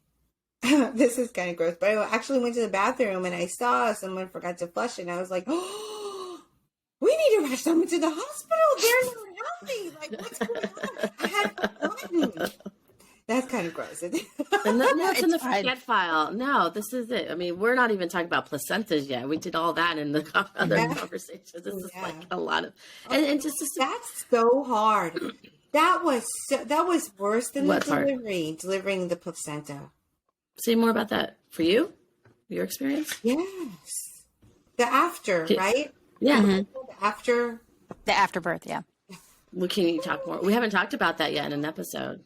This is kind of gross, but I actually went to the bathroom and I saw someone forgot to flush it, and I was like, oh, we need to rush someone to the hospital. They're not healthy. Like, what's going on? I had forgotten. That's kind of gross. And it's in the forget file. No, this is it. I mean, we're not even talking about placentas yet. We did all that in the other conversations. This is like a lot of, and just that's so hard. That was worse than the delivery, delivering the placenta. Say more about that for you, your experience. Yes, the after, right? Yeah, the afterbirth. Yeah. Well, can you talk more? We haven't talked about that yet in an episode.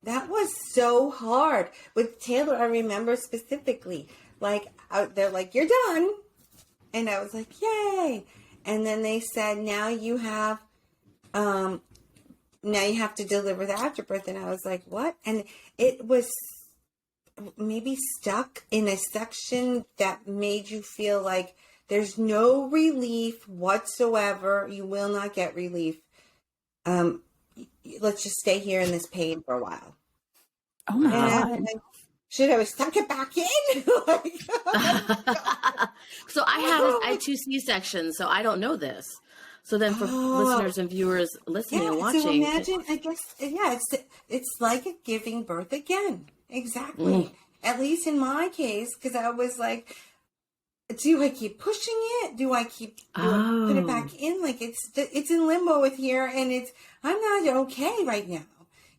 That was so hard with Taylor. I remember specifically, like they're like, "You're done," and I was like, "Yay!" And then they said, "Now you have to deliver the afterbirth," and I was like, "What?" And it was maybe stuck in a section that made you feel like there's no relief whatsoever. You will not get relief. Let's just stay here in this pain for a while. Oh my God. Should I stuck it back in? So I had 2 C-sections, so I don't know this. So then for listeners and viewers listening and watching. So imagine, I guess, it's like giving birth again. Exactly. At least in my case, because I was like, do I keep pushing it? Do I put it back in? Like it's in limbo with here, and I'm not okay right now.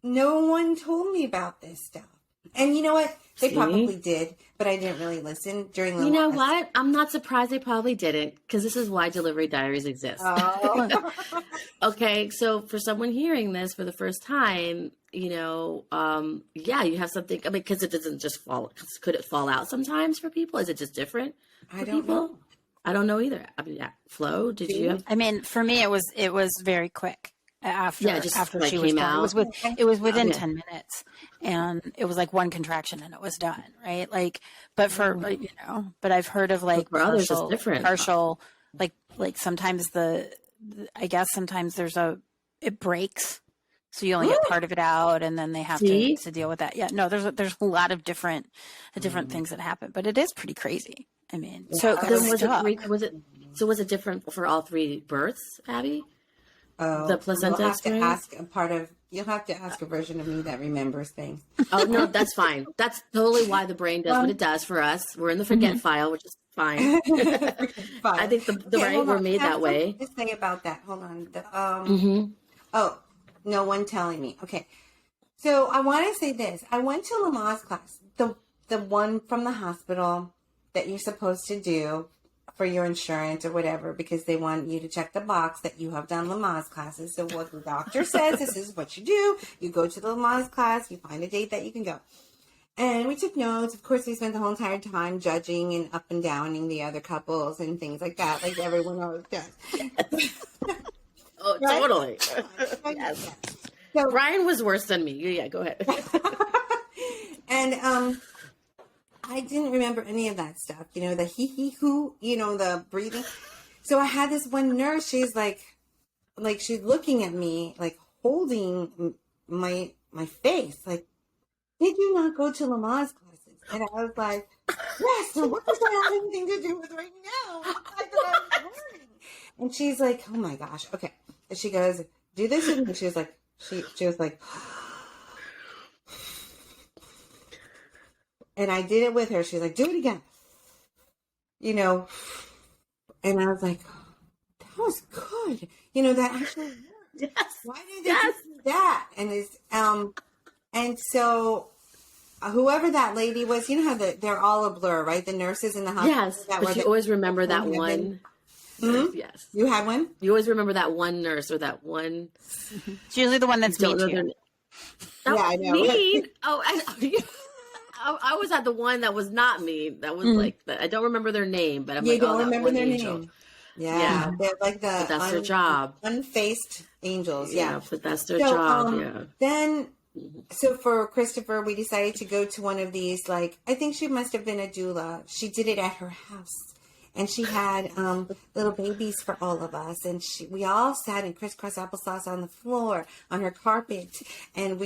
No one told me about this stuff. And you know what? They probably did, but I didn't really listen during the. You know what? I'm not surprised they probably didn't, because this is why delivery diaries exist. Oh. Okay, so for someone hearing this for the first time, you know, you have something. I mean, because it doesn't just fall. Could it fall out sometimes for people? Is it just different? I don't know. I don't know either. I mean, Flo, did you have? I mean, for me, it was very quick. After she was born, it was within 10 minutes, and it was like one contraction and it was done, right? Like, but for but I've heard of like partial, like sometimes I guess sometimes it breaks, so you only get part of it out, and then they have to deal with that. Yeah, no, there's a lot of different things that happen, but it is pretty crazy. I mean, so was it different for all 3 births, Abby? The placenta experience? You'll have to ask a version of me that remembers things. Oh, no, that's fine. That's totally why the brain does what it does for us. We're in the forget file, which is fine. I think the brain were made that way. To say about that. Hold on. Oh, no one telling me. Okay. So I want to say this. I went to Lama's class, the one from the hospital that you're supposed to do for your insurance or whatever, because they want you to check the box that you have done Lamaze classes. So what the doctor says, this is what you do. You go to the Lamaze class, you find a date that you can go. And we took notes. Of course, we spent the whole entire time judging and up and downing the other couples and things like that, like everyone always does. Oh, right? Totally. Yes. So, Ryan was worse than me. Yeah, go ahead. And I didn't remember any of that stuff, you know, the hee-hee-hoo, you know, the breathing. So I had this one nurse, she's like she's looking at me, like holding my face, like, did you not go to Lamaze classes? And I was like, yes, so what does that have anything to do with right now? I was learning. And she's like, oh my gosh, okay. And she goes, do this with me. She was like, she was like, and I did it with her. She's like, do it again. You know, And I was like, that was good. You know, that actually worked. Yes. Why did they do that? And so whoever that lady was, you know how they're all a blur, right? The nurses in the hospital. Yes, but you always remember that one. Mm-hmm. Yes. You had one? You always remember that one nurse or that one. It's usually the one that's mean to you. Yeah, I know. Mean? Oh, I was at the one that was not mean. That was like, I don't remember their name, but I'm You like, don't that remember one their angel. name. Yeah. They're like but that's their job. Unfaced angels. Yeah. But that's their job. Then, so for Christopher, we decided to go to one of these, like, I think she must have been a doula. She did it at her house. And she had little babies for all of us. And we all sat in crisscross applesauce on the floor, on her carpet. And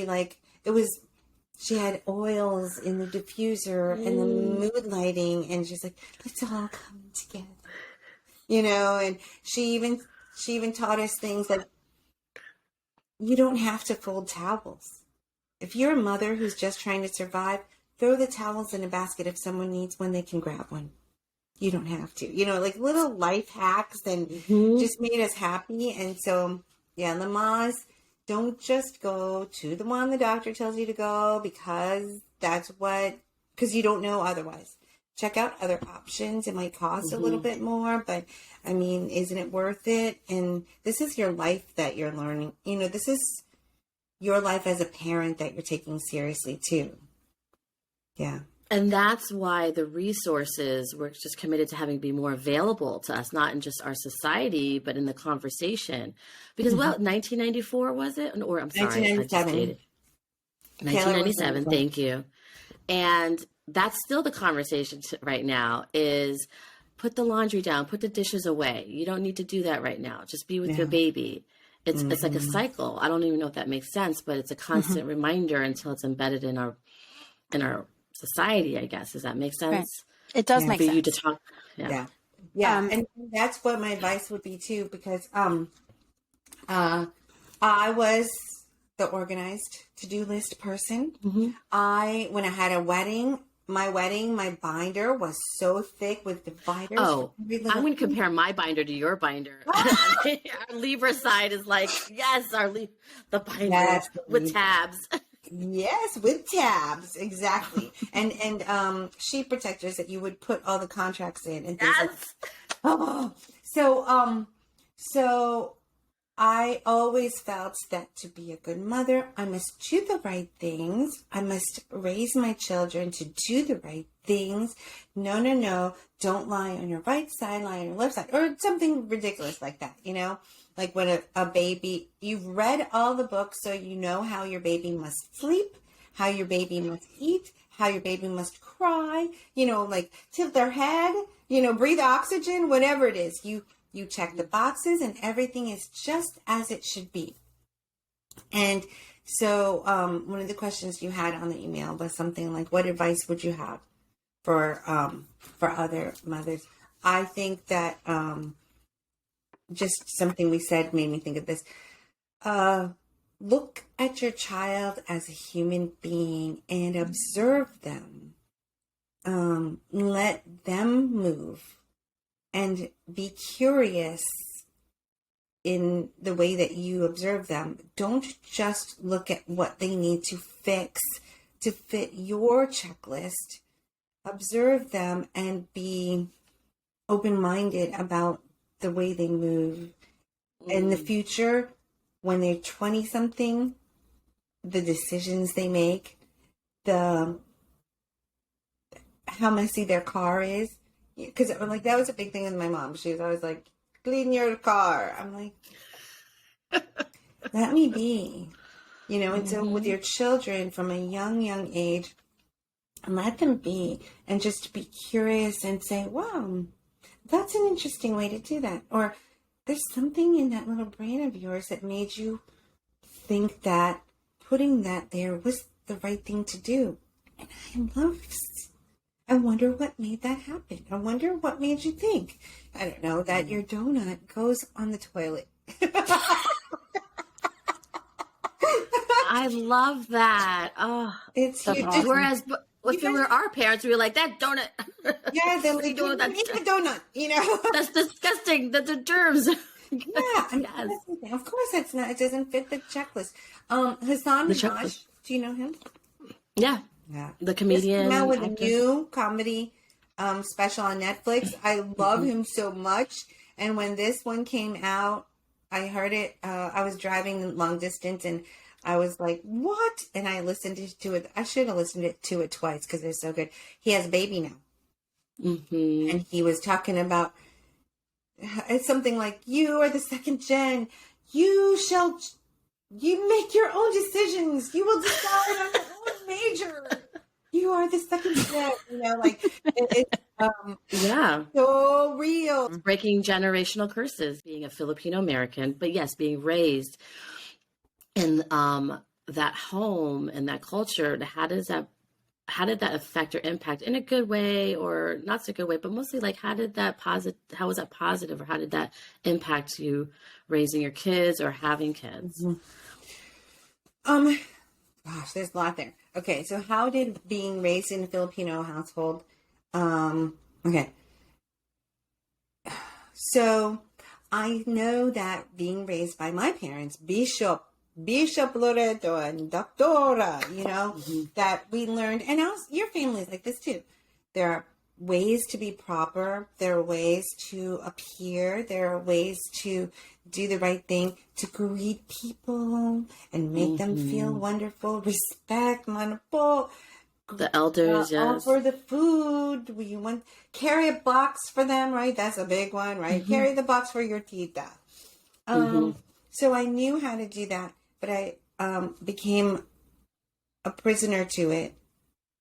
she had oils in the diffuser and the mood lighting. And she's like, let's all come together. You know, and she even taught us things like, you don't have to fold towels. If you're a mother who's just trying to survive, throw the towels in a basket if someone needs one, they can grab one. You don't have to, you know, like little life hacks and just made us happy. And so, Lamaze, don't just go to the one the doctor tells you to go because you don't know otherwise. Check out other options. It might cost a little bit more, but I mean, isn't it worth it? And this is your life that you're learning. You know, this is your life as a parent that you're taking seriously too. Yeah. And that's why the resources we're just committed to having be more available to us, not in just our society, but in the conversation. Because, 1994 was it? Or I'm sorry, 1997. 1997, thank you. And that's still the conversation right now is put the laundry down, put the dishes away. You don't need to do that right now. Just be with your baby. It's like a cycle. I don't even know if that makes sense, but it's a constant reminder until it's embedded in our society, I guess. Does that make sense? Right. It does make sense. For you to talk. Yeah. And that's what my advice would be too, because I was the organized to-do list person. When I had a wedding, my binder was so thick with dividers. Oh, I'm going to compare my binder to your binder. Our Libra side is like, the binder with tabs. Yes, with tabs, exactly, and sheet protectors that you would put all the contracts in and things like. So I always felt that to be a good mother, I must do the right things. I must raise my children to do the right things. No, don't lie on your right side, lie on your left side, or something ridiculous like that. You know. Like when a baby, you've read all the books, so you know how your baby must sleep, how your baby must eat, how your baby must cry, you know, like tilt their head, you know, breathe oxygen, whatever it is. You check the boxes and everything is just as it should be. And so one of the questions you had on the email was something like, what advice would you have for other mothers? I think that just something we said made me think of this. Look at your child as a human being and observe them. Let them move and be curious in the way that you observe them. Don't just look at what they need to fix to fit your checklist. Observe them and be open-minded about the way they move. In the future, when they're 20 something, the decisions they make, how messy their car is. Because like that was a big thing with my mom. She was always like, clean your car. I'm like, let me be, you know. And so with your children from a young age, let them be, and just be curious and say, wow, that's an interesting way to do that. Or there's something in that little brain of yours that made you think that putting that there was the right thing to do. And I love this. I wonder what made that happen. I wonder what made you think, I don't know, that your donut goes on the toilet. I love that. Oh, it's huge. Awesome. if it were our parents, we were like, that donut. Yeah, they're like, doing that eat the donut, you know? That's disgusting. That's the germs. Yeah, Yes. of course that's not. It doesn't fit the checklist. Hassan The Minaj, checklist. do you know him? Yeah. Yeah, The comedian. Now with actor. a new comedy special on Netflix. I love him so much. And when this one came out, I heard it. I was driving long distance, and I was like, "What?" And I listened to it. I should have listened to it twice because they're so good. He has a baby now, and he was talking about. It's something like, you are the second gen. You make your own decisions. You will decide on your own major. You are the second gen. You know, like, it's Yeah. so real. Breaking generational curses, being a Filipino American, but yes, being raised in that home and that culture. How did that affect or impact in a good way or not so good way, but mostly like how was that positive, or how did that impact you raising your kids or having kids? Gosh, there's a lot there. Okay, so how did being raised in a Filipino household? Okay. So I know that being raised by my parents, Bishop Loreto and Doctora, you know, that we learned, and your family is like this too. There are ways to be proper. There are ways to appear. There are ways to do the right thing, to greet people and make them feel wonderful. Respect, man po. The elders, yes. Offer the food. Carry a box for them, right? That's a big one, right? Carry the box for your tita. So I knew how to do that, but I became a prisoner to it,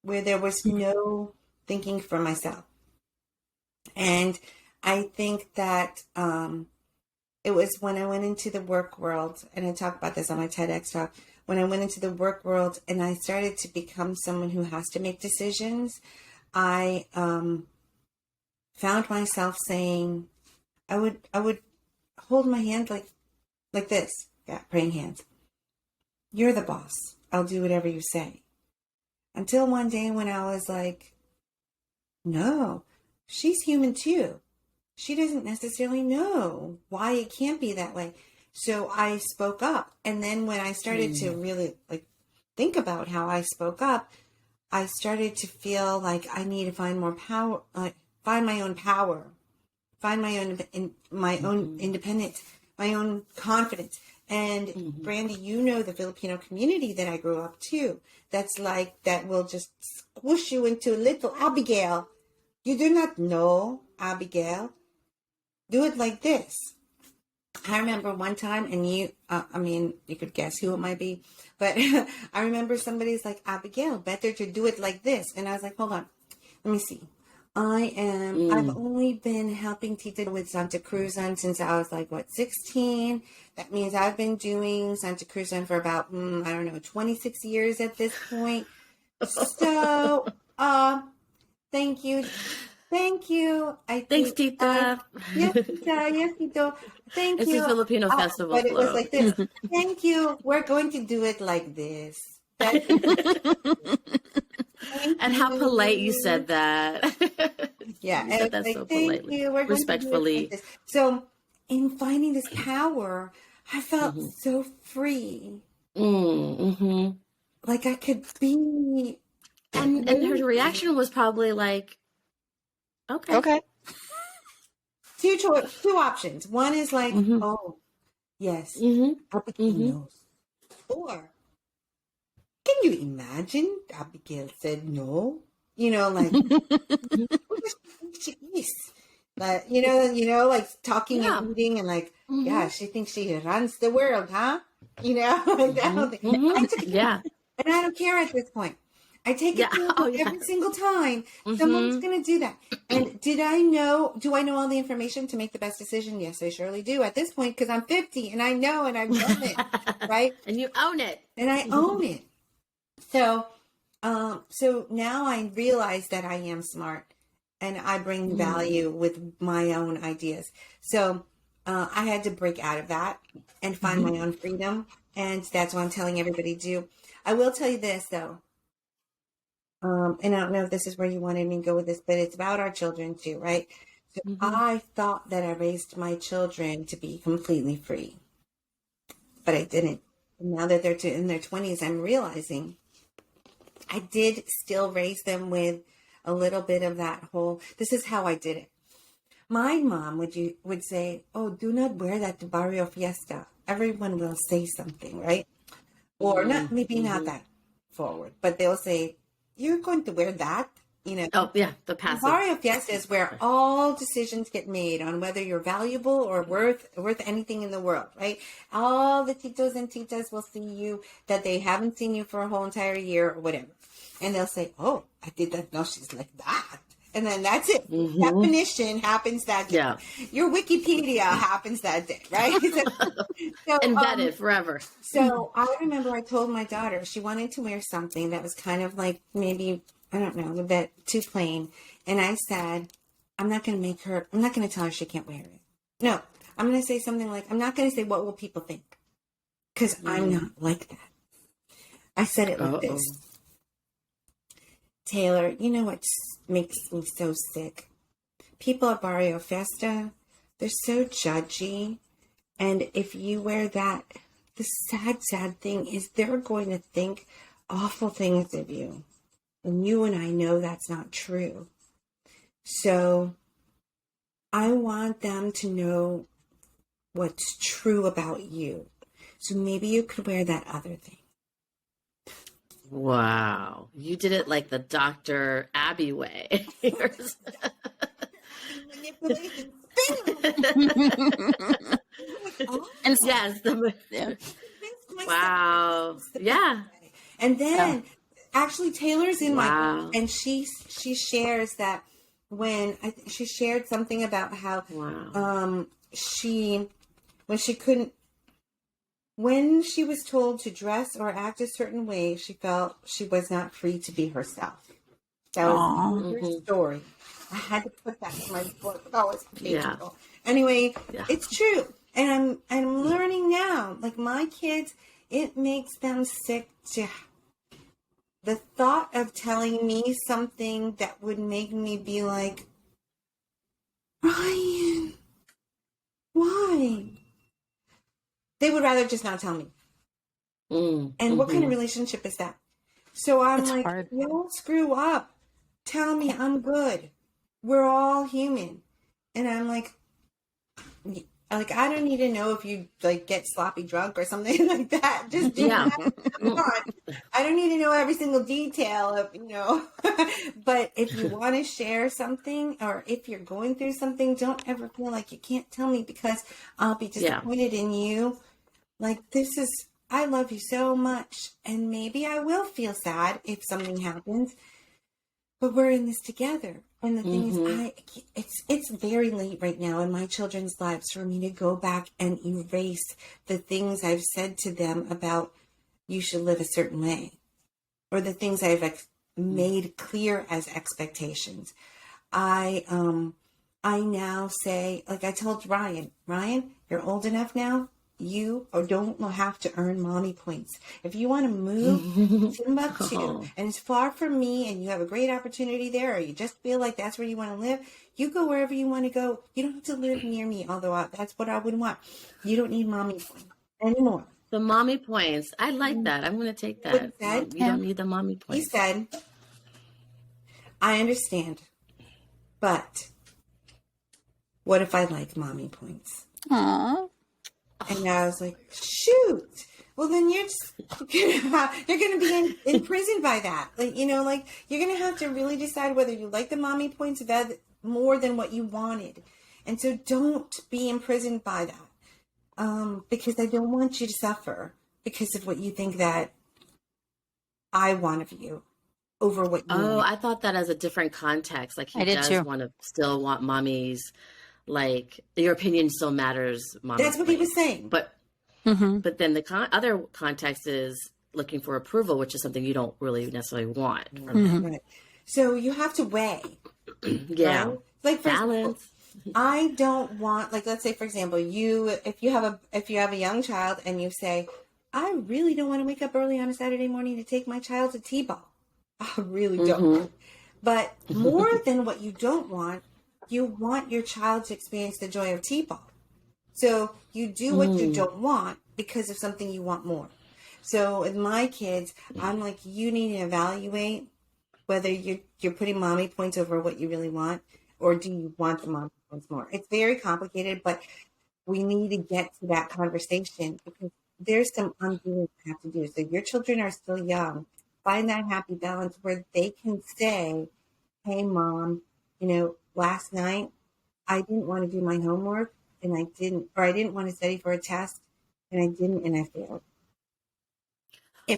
where there was no thinking for myself. And I think that it was when I went into the work world, and I talk about this on my TEDx talk, when I went into the work world and I started to become someone who has to make decisions, I found myself saying, I would hold my hand like this, praying hands. You're the boss. I'll do whatever you say. Until one day when I was like, no, she's human too. She doesn't necessarily know why it can't be that way. So I spoke up. And then when I started to really think about how I spoke up, I started to feel like I need to find more power, find my own power, find my own independence, my own confidence. And Brandy, you know the Filipino community that I grew up to. That's that will just squish you into a little Abigail. You do not know Abigail. Do it like this. I remember one time, and you could guess who it might be, but I remember somebody's like, Abigail, better to do it like this. And I was like, hold on, let me see. I've only been helping Tita with Santa Cruzan since I was 16. That means I've been doing Santa Cruzan for about, 26 years at this point. So, thank you. Thank you. Thanks, Tita. Yes, Tita. Yes, Tito. Thank it's you. It's a Filipino festival. But it was like this. Thank you. We're going to do it like this. And how polite you said that. Yeah. You said that so politely. Respectfully. Like so, in finding this power, I felt so free. Like I could be. And her reaction was probably like, okay. Two options. One is like, oh, yes, Abigail knows. Or, can you imagine Abigail said no? You know, like, she is. But, talking and eating and she thinks she runs the world, huh? You know, like that whole thing. And I don't care at this point. I take it every single time. Someone's going to do that. And do I know all the information to make the best decision? Yes, I surely do at this point, because I'm 50 and I know and I've done it, right? And you own it. And I own it. So now I realize that I am smart and I bring value with my own ideas. So I had to break out of that and find my own freedom. And that's what I'm telling everybody to do. I will tell you this, though. and I don't know if this is where you wanted me to go with this, but it's about our children too, right? So I thought that I raised my children to be completely free, but I didn't. And now that they're in their 20s, I'm realizing I did still raise them with a little bit of that whole, this is how I did it. My mom would say, oh, do not wear that to barrio fiesta. Everyone will say something, right? Or not, maybe not that forward, but they'll say, you're going to wear that, you know. Oh, yeah, the passive. Barrio fiesta is where all decisions get made on whether you're valuable or worth anything in the world, right? All the titos and titas will see you that they haven't seen you for a whole entire year or whatever. And they'll say, oh, I didn't know she's like that. And then that's it. Definition happens that day. Yeah. Your Wikipedia happens that day, right? So, embedded forever. So I remember I told my daughter she wanted to wear something that was kind of like maybe, I don't know, a bit too plain. And I said, I'm not going to tell her she can't wear it. No, I'm going to say something like, I'm not going to say, what will people think? Because I'm not like that. I said it like this. Taylor, you know what makes me so sick? People at Barrio Fiesta, they're so judgy. And if you wear that, the sad thing is they're going to think awful things of you. And you and I know that's not true. So I want them to know what's true about you. So maybe you could wear that other thing. Wow. You did it like the Dr. Abby way. And yes. Wow. Yeah. And then actually Taylor's in my group, and she shares that she shared something about how when she was told to dress or act a certain way, she felt she was not free to be herself. That was her story. I had to put that in my book. That was painful. Anyway, it's true. And I'm learning now, like my kids, it makes them sick to the thought of telling me something that would make me be like, Ryan, why? They would rather just not tell me. And what kind of relationship is that? So I'm like, don't screw up. Tell me I'm good. We're all human. And I'm like, I don't need to know if you like get sloppy drunk or something like that. Just do that. Come on. I don't need to know every single detail of, but if you want to share something or if you're going through something, don't ever feel like you can't tell me because I'll be disappointed in you. Like I love you so much. And maybe I will feel sad if something happens, but we're in this together. And the thing is, it's very late right now in my children's lives for me to go back and erase the things I've said to them about you should live a certain way, or the things I've made clear as expectations. I now say, like I told Ryan, you're old enough now. You don't have to earn mommy points. If you want to move to Timbuktu and it's far from me and you have a great opportunity there, or you just feel like that's where you want to live, you go wherever you want to go. You don't have to live near me, although that's what I would want. You don't need mommy points anymore. The mommy points. I like that. I'm going to take that. You don't need the mommy points. He said, I understand, but what if I like mommy points? Aww. And I was like, shoot. Well, then you're going to be imprisoned by that. Like, you're going to have to really decide whether you like the mommy points more than what you wanted. And so don't be imprisoned by that. Because I don't want you to suffer because of what you think that I want of you over what you want. I thought that as a different context. Like he does still want mommy's. Like your opinion still matters, mom. That's what he was saying. But but then the other context is looking for approval, which is something you don't really necessarily want. Right. So you have to weigh. Right? Like for balance. Example, I don't want, like, let's say for example, if you have a young child and you say, I really don't want to wake up early on a Saturday morning to take my child to T-ball. I really don't. But more than what you don't want, you want your child to experience the joy of T-ball. So you do what you don't want because of something you want more. So with my kids, I'm like, you need to evaluate whether you're putting mommy points over what you really want, or do you want the mommy points more? It's very complicated, but we need to get to that conversation because there's some undoing we have to do. So your children are still young. Find that happy balance where they can say, hey, Mom, last night I didn't want to do my homework and I didn't want to study for a test and I didn't and I failed.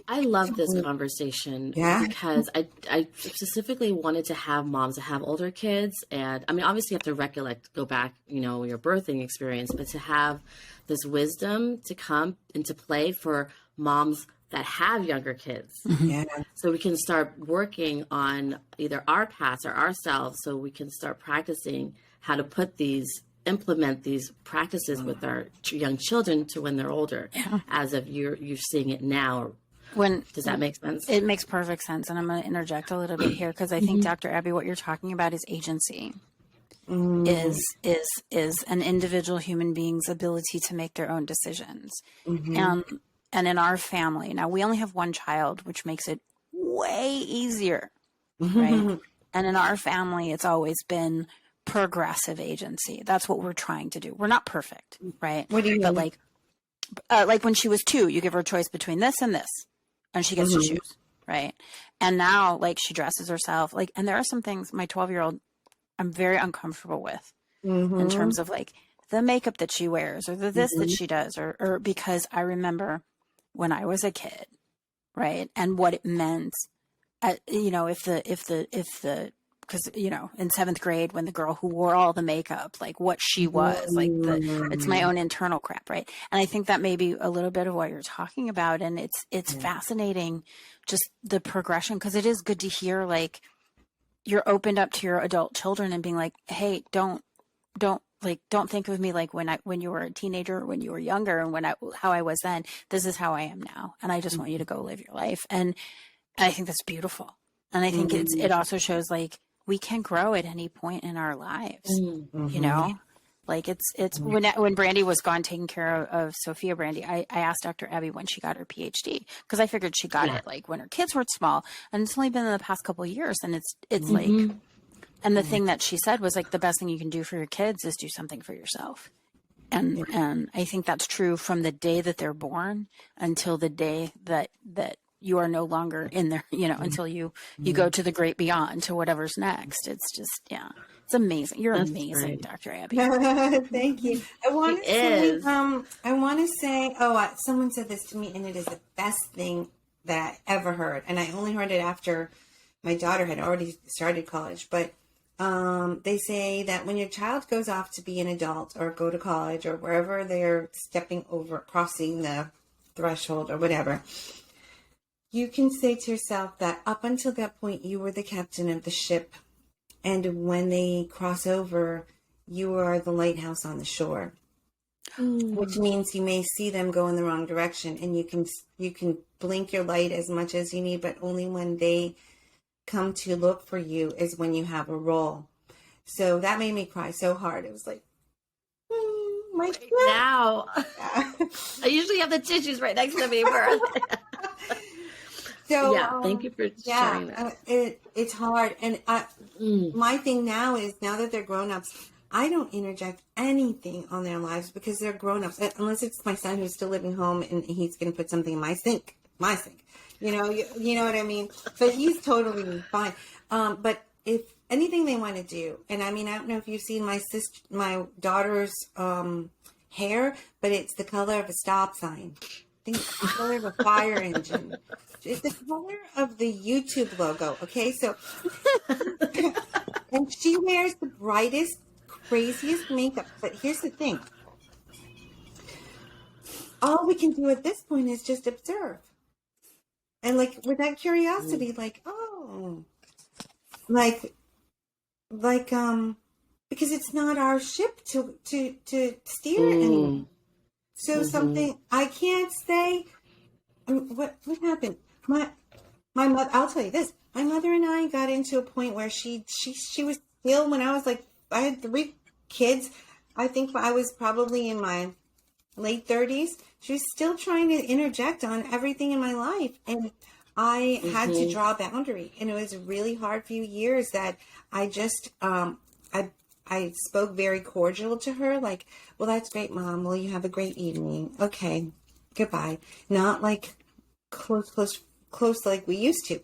I love this conversation because I specifically wanted to have moms that have older kids. And I mean, obviously you have to recollect, go back, your birthing experience, but to have this wisdom to come into play for moms that have younger kids. Yeah. So we can start working on either our paths or ourselves so we can start practicing how to implement these practices with our young children to when they're older, as if you're seeing it now. Does that make sense? It makes perfect sense. And I'm going to interject a little bit here because I think, Dr. Abby, what you're talking about is agency. Is an individual human being's ability to make their own decisions. And in our family, now we only have one child, which makes it way easier, right? And in our family, it's always been progressive agency. That's what we're trying to do. We're not perfect, right? What do you mean? But like when she was 2, you give her a choice between this and this, and she gets to choose, right? And now, like, she dresses herself, and there are some things my 12-year-old I'm very uncomfortable with in terms of like the makeup that she wears or the this that she does, or because I remember when I was a kid, right? And what it meant, because, in 7th grade, when the girl who wore all the makeup, like what she was, it's my own internal crap, right? And I think that may be a little bit of what you're talking about. And it's fascinating, just the progression, because it is good to hear, like, you're opened up to your adult children and being like, hey, don't think of me like when you were a teenager, when you were younger, and how I was then. This is how I am now. And I just want you to go live your life. And I think that's beautiful. And I think it also shows like we can grow at any point in our lives, like it's when Brandy was gone taking care of Sophia Brandy, I asked Dr. Abby when she got her PhD, because I figured she got it like when her kids were small, and it's only been in the past couple of years. And it's like, and the thing that she said was like, the best thing you can do for your kids is do something for yourself. And I think that's true from the day that they're born until the day that you are no longer in there, until you go to the great beyond, to whatever's next. It's just, it's amazing. You're amazing, great. Dr. Abby. Thank you. I want to say, someone said this to me, and it is the best thing that I ever heard. And I only heard it after my daughter had already started college. But they say that when your child goes off to be an adult or go to college or wherever they're crossing the threshold or whatever, you can say to yourself that up until that point, you were the captain of the ship. And when they cross over, you are the lighthouse on the shore, which means you may see them go in the wrong direction, and you can blink your light as much as you need, but only when they come to look for you is when you have a role. So that made me cry so hard. It was like, my God. Now, I usually have the tissues right next to me. So thank you for sharing that. It's hard. And my thing now is, now that they're grown-ups, I don't interject anything on their lives because they're grown-ups, unless it's my son who's still living home and he's going to put something in my sink. You know what I mean? But he's totally fine. But if anything they want to do, and I mean, I don't know if you've seen my daughter's hair, but it's the color of a stop sign. I think it's the color of a fire engine. It's the color of the YouTube logo. Okay, so and she wears the brightest, craziest makeup. But here's the thing: all we can do at this point is just observe, and like with that curiosity, because it's not our ship to steer anymore. So something I can't say. What happened? My mother. I'll tell you this. my mother and I got into a point where she was still, when I was like, I had 3 kids. I think I was probably in my late 30s. She was still trying to interject on everything in my life. And I had to draw a boundary. And it was a really hard few years that I just, I spoke very cordial to her. Like, well, that's great, Mom. Well, you have a great evening. Okay. Goodbye. Not like close like we used to.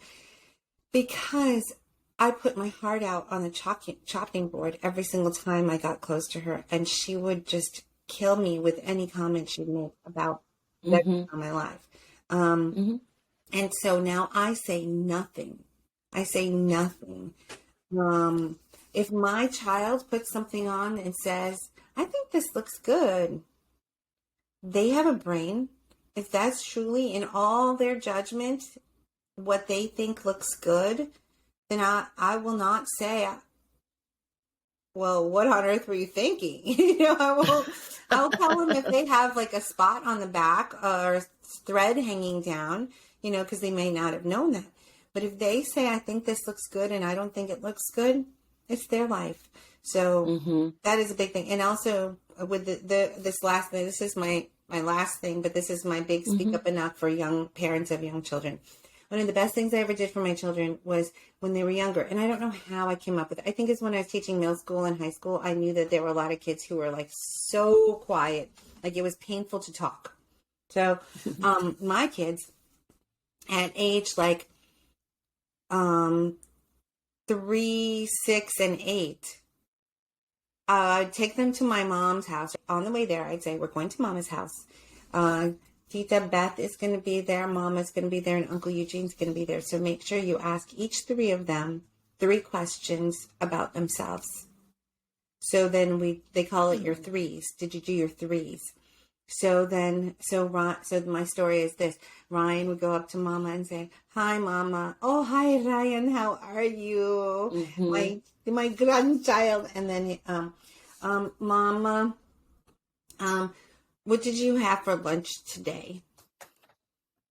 Because I put my heart out on the chopping board every single time I got close to her. And she would just kill me with any comment she'd make about my life. And so now I say nothing. I say nothing. If my child puts something on and says, I think this looks good, they have a brain. If that's truly in all their judgment, what they think looks good, then I will not say, well, what on earth were you thinking? I'll tell them if they have like a spot on the back or thread hanging down, because they may not have known that. But if they say, I think this looks good and I don't think it looks good, it's their life. So that is a big thing. And also with this last thing, this is my last thing, but this is my big speak up enough for young parents of young children. One of the best things I ever did for my children was when they were younger. And I don't know how I came up with it. I think it's when I was teaching middle school and high school, I knew that there were a lot of kids who were like so quiet, like it was painful to talk. So my kids at age like 3, 6, and 8, I'd take them to my mom's house. On the way there, I'd say, we're going to Mama's house. Tita Beth is going to be there, Mama's going to be there, and Uncle Eugene's going to be there. So make sure you ask each 3 of them 3 questions about themselves. So then they call it your 3s. Did you do your 3s? So my story is this. Ryan would go up to Mama and say, hi, Mama. Oh, hi, Ryan. How are you? My grandchild. And then, Mama, what did you have for lunch today?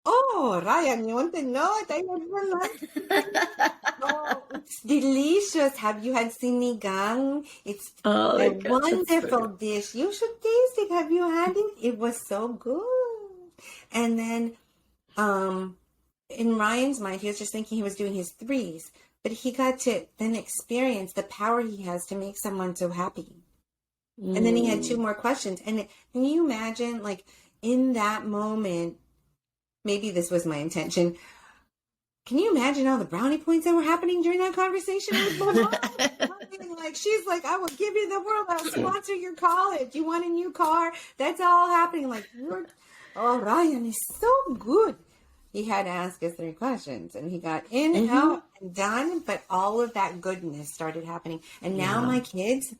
Oh, Ryan, you want to know what I had for lunch? Oh, it's delicious. Have you had sinigang? It's a wonderful dish. You should taste it. Have you had it? It was so good. And then, in Ryan's mind, he was just thinking he was doing his 3s, but he got to then experience the power he has to make someone so happy. And then he had 2 more questions. And can you imagine, like, in that moment, maybe this was my intention. Can you imagine all the brownie points that were happening during that conversation with my mom? Like, she's like, I will give you the world. I'll sponsor your college. You want a new car? That's all happening. Like, Ryan is so good. He had to ask us 3 questions, and he got in and out and done. But all of that goodness started happening. And now my kids,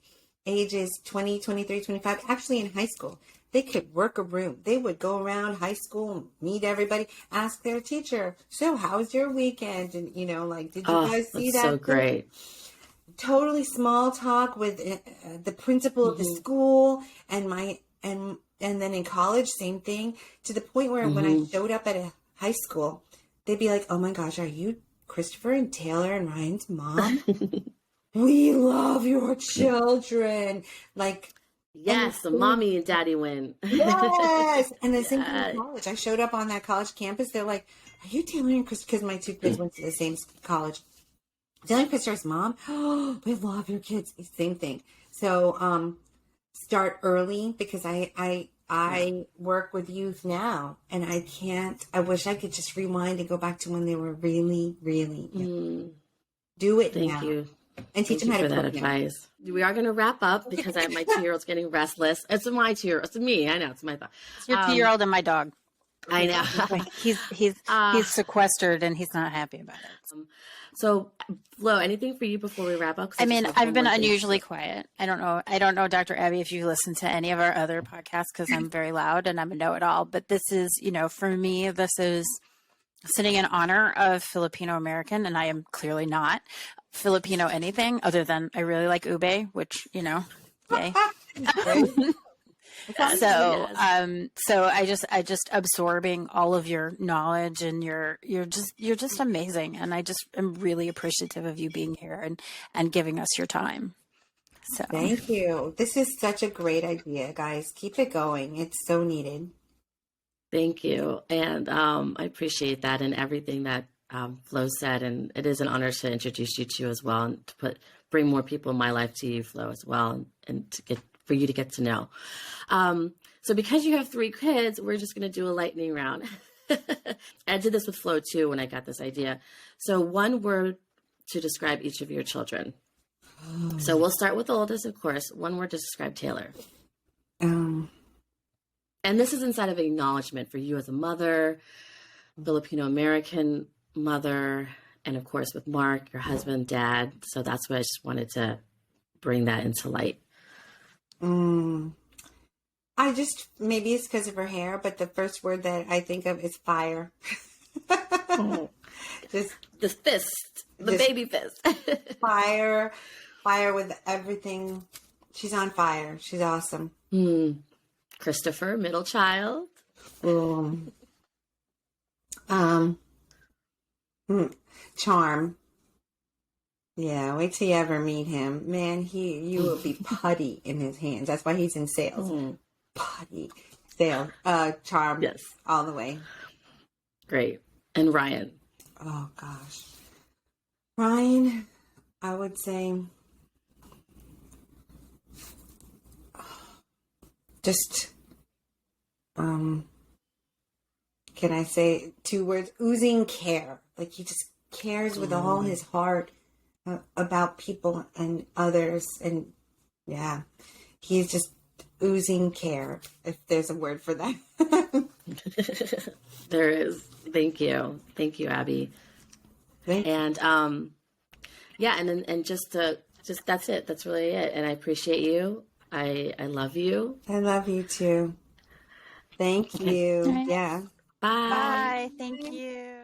ages 20, 23, 25, actually in high school, they could work a room. They would go around high school, meet everybody, ask their teacher, so how was your weekend? And, did you guys see that? So great. Totally small talk with the principal of the school and then in college, same thing, to the point where when I showed up at a high school, they'd be like, oh my gosh, are you Christopher and Taylor and Ryan's mom? We love your children. Like, yes, the mommy and daddy win. Yes. And the same thing in college. I showed up on that college campus. They're like, are you Taylor and Chris? Because my 2 kids went to the same college. Taylor and Christopher's mom. Oh, we love your kids. Same thing. So start early, because I work with youth now, and I wish I could just rewind and go back to when they were really, really young. Do it now. Thank you. And teach them how to for that advice. We are going to wrap up because my 2-year-old's getting restless. It's my 2-year-old. It's me. I know. It's my thought. It's your 2-year-old and my dog. I know. He's sequestered and he's not happy about it. So, Flo, anything for you before we wrap up? I mean, I've been unusually quiet. I don't know, Dr. Abby, if you listen to any of our other podcasts, because I'm very loud and I'm a know-it-all. But this is, for me, this is sitting in honor of Filipino American, and I am clearly not Filipino anything other than I really like ube, which, yay. So, Yes. so I just absorbing all of your knowledge, and you're just amazing. And I just am really appreciative of you being here and giving us your time. So Thank you. This is such a great idea, guys. Keep it going. It's so needed. Thank you. And I appreciate that and everything that Flo said. And it is an honor to introduce you to as well, and to bring more people in my life to you, Flo, as well, and for you to get to know. So because you have 3 kids, we're just going to do a lightning round. I did this with Flo too when I got this idea. So one word to describe each of your children. So we'll start with the oldest, of course. One word to describe Taylor. And this is inside of acknowledgement for you as a mother, Filipino American mother, and of course with Mark, your husband, dad. So that's why I just wanted to bring that into light. Maybe it's because of her hair, but the first word that I think of is fire. Just the fist, the baby fist. fire with everything. She's on fire. She's awesome. Christopher, middle child. Charm. Yeah, wait till you ever meet him. Man, you will be putty in his hands. That's why he's in sales. Putty. Sales. Charm. Yes. All the way. Great. And Ryan. Oh, gosh. Ryan, I would say just, can I say 2 words? Oozing care. Like he just cares with all his heart about people and others. And yeah, he's just oozing care, if there's a word for that. There is. Thank you. Thank you, Abby. And yeah, and just that's it. That's really it. And I appreciate you. I love you. I love you too. Thank you. Nice. Yeah. Bye. bye. Thank you.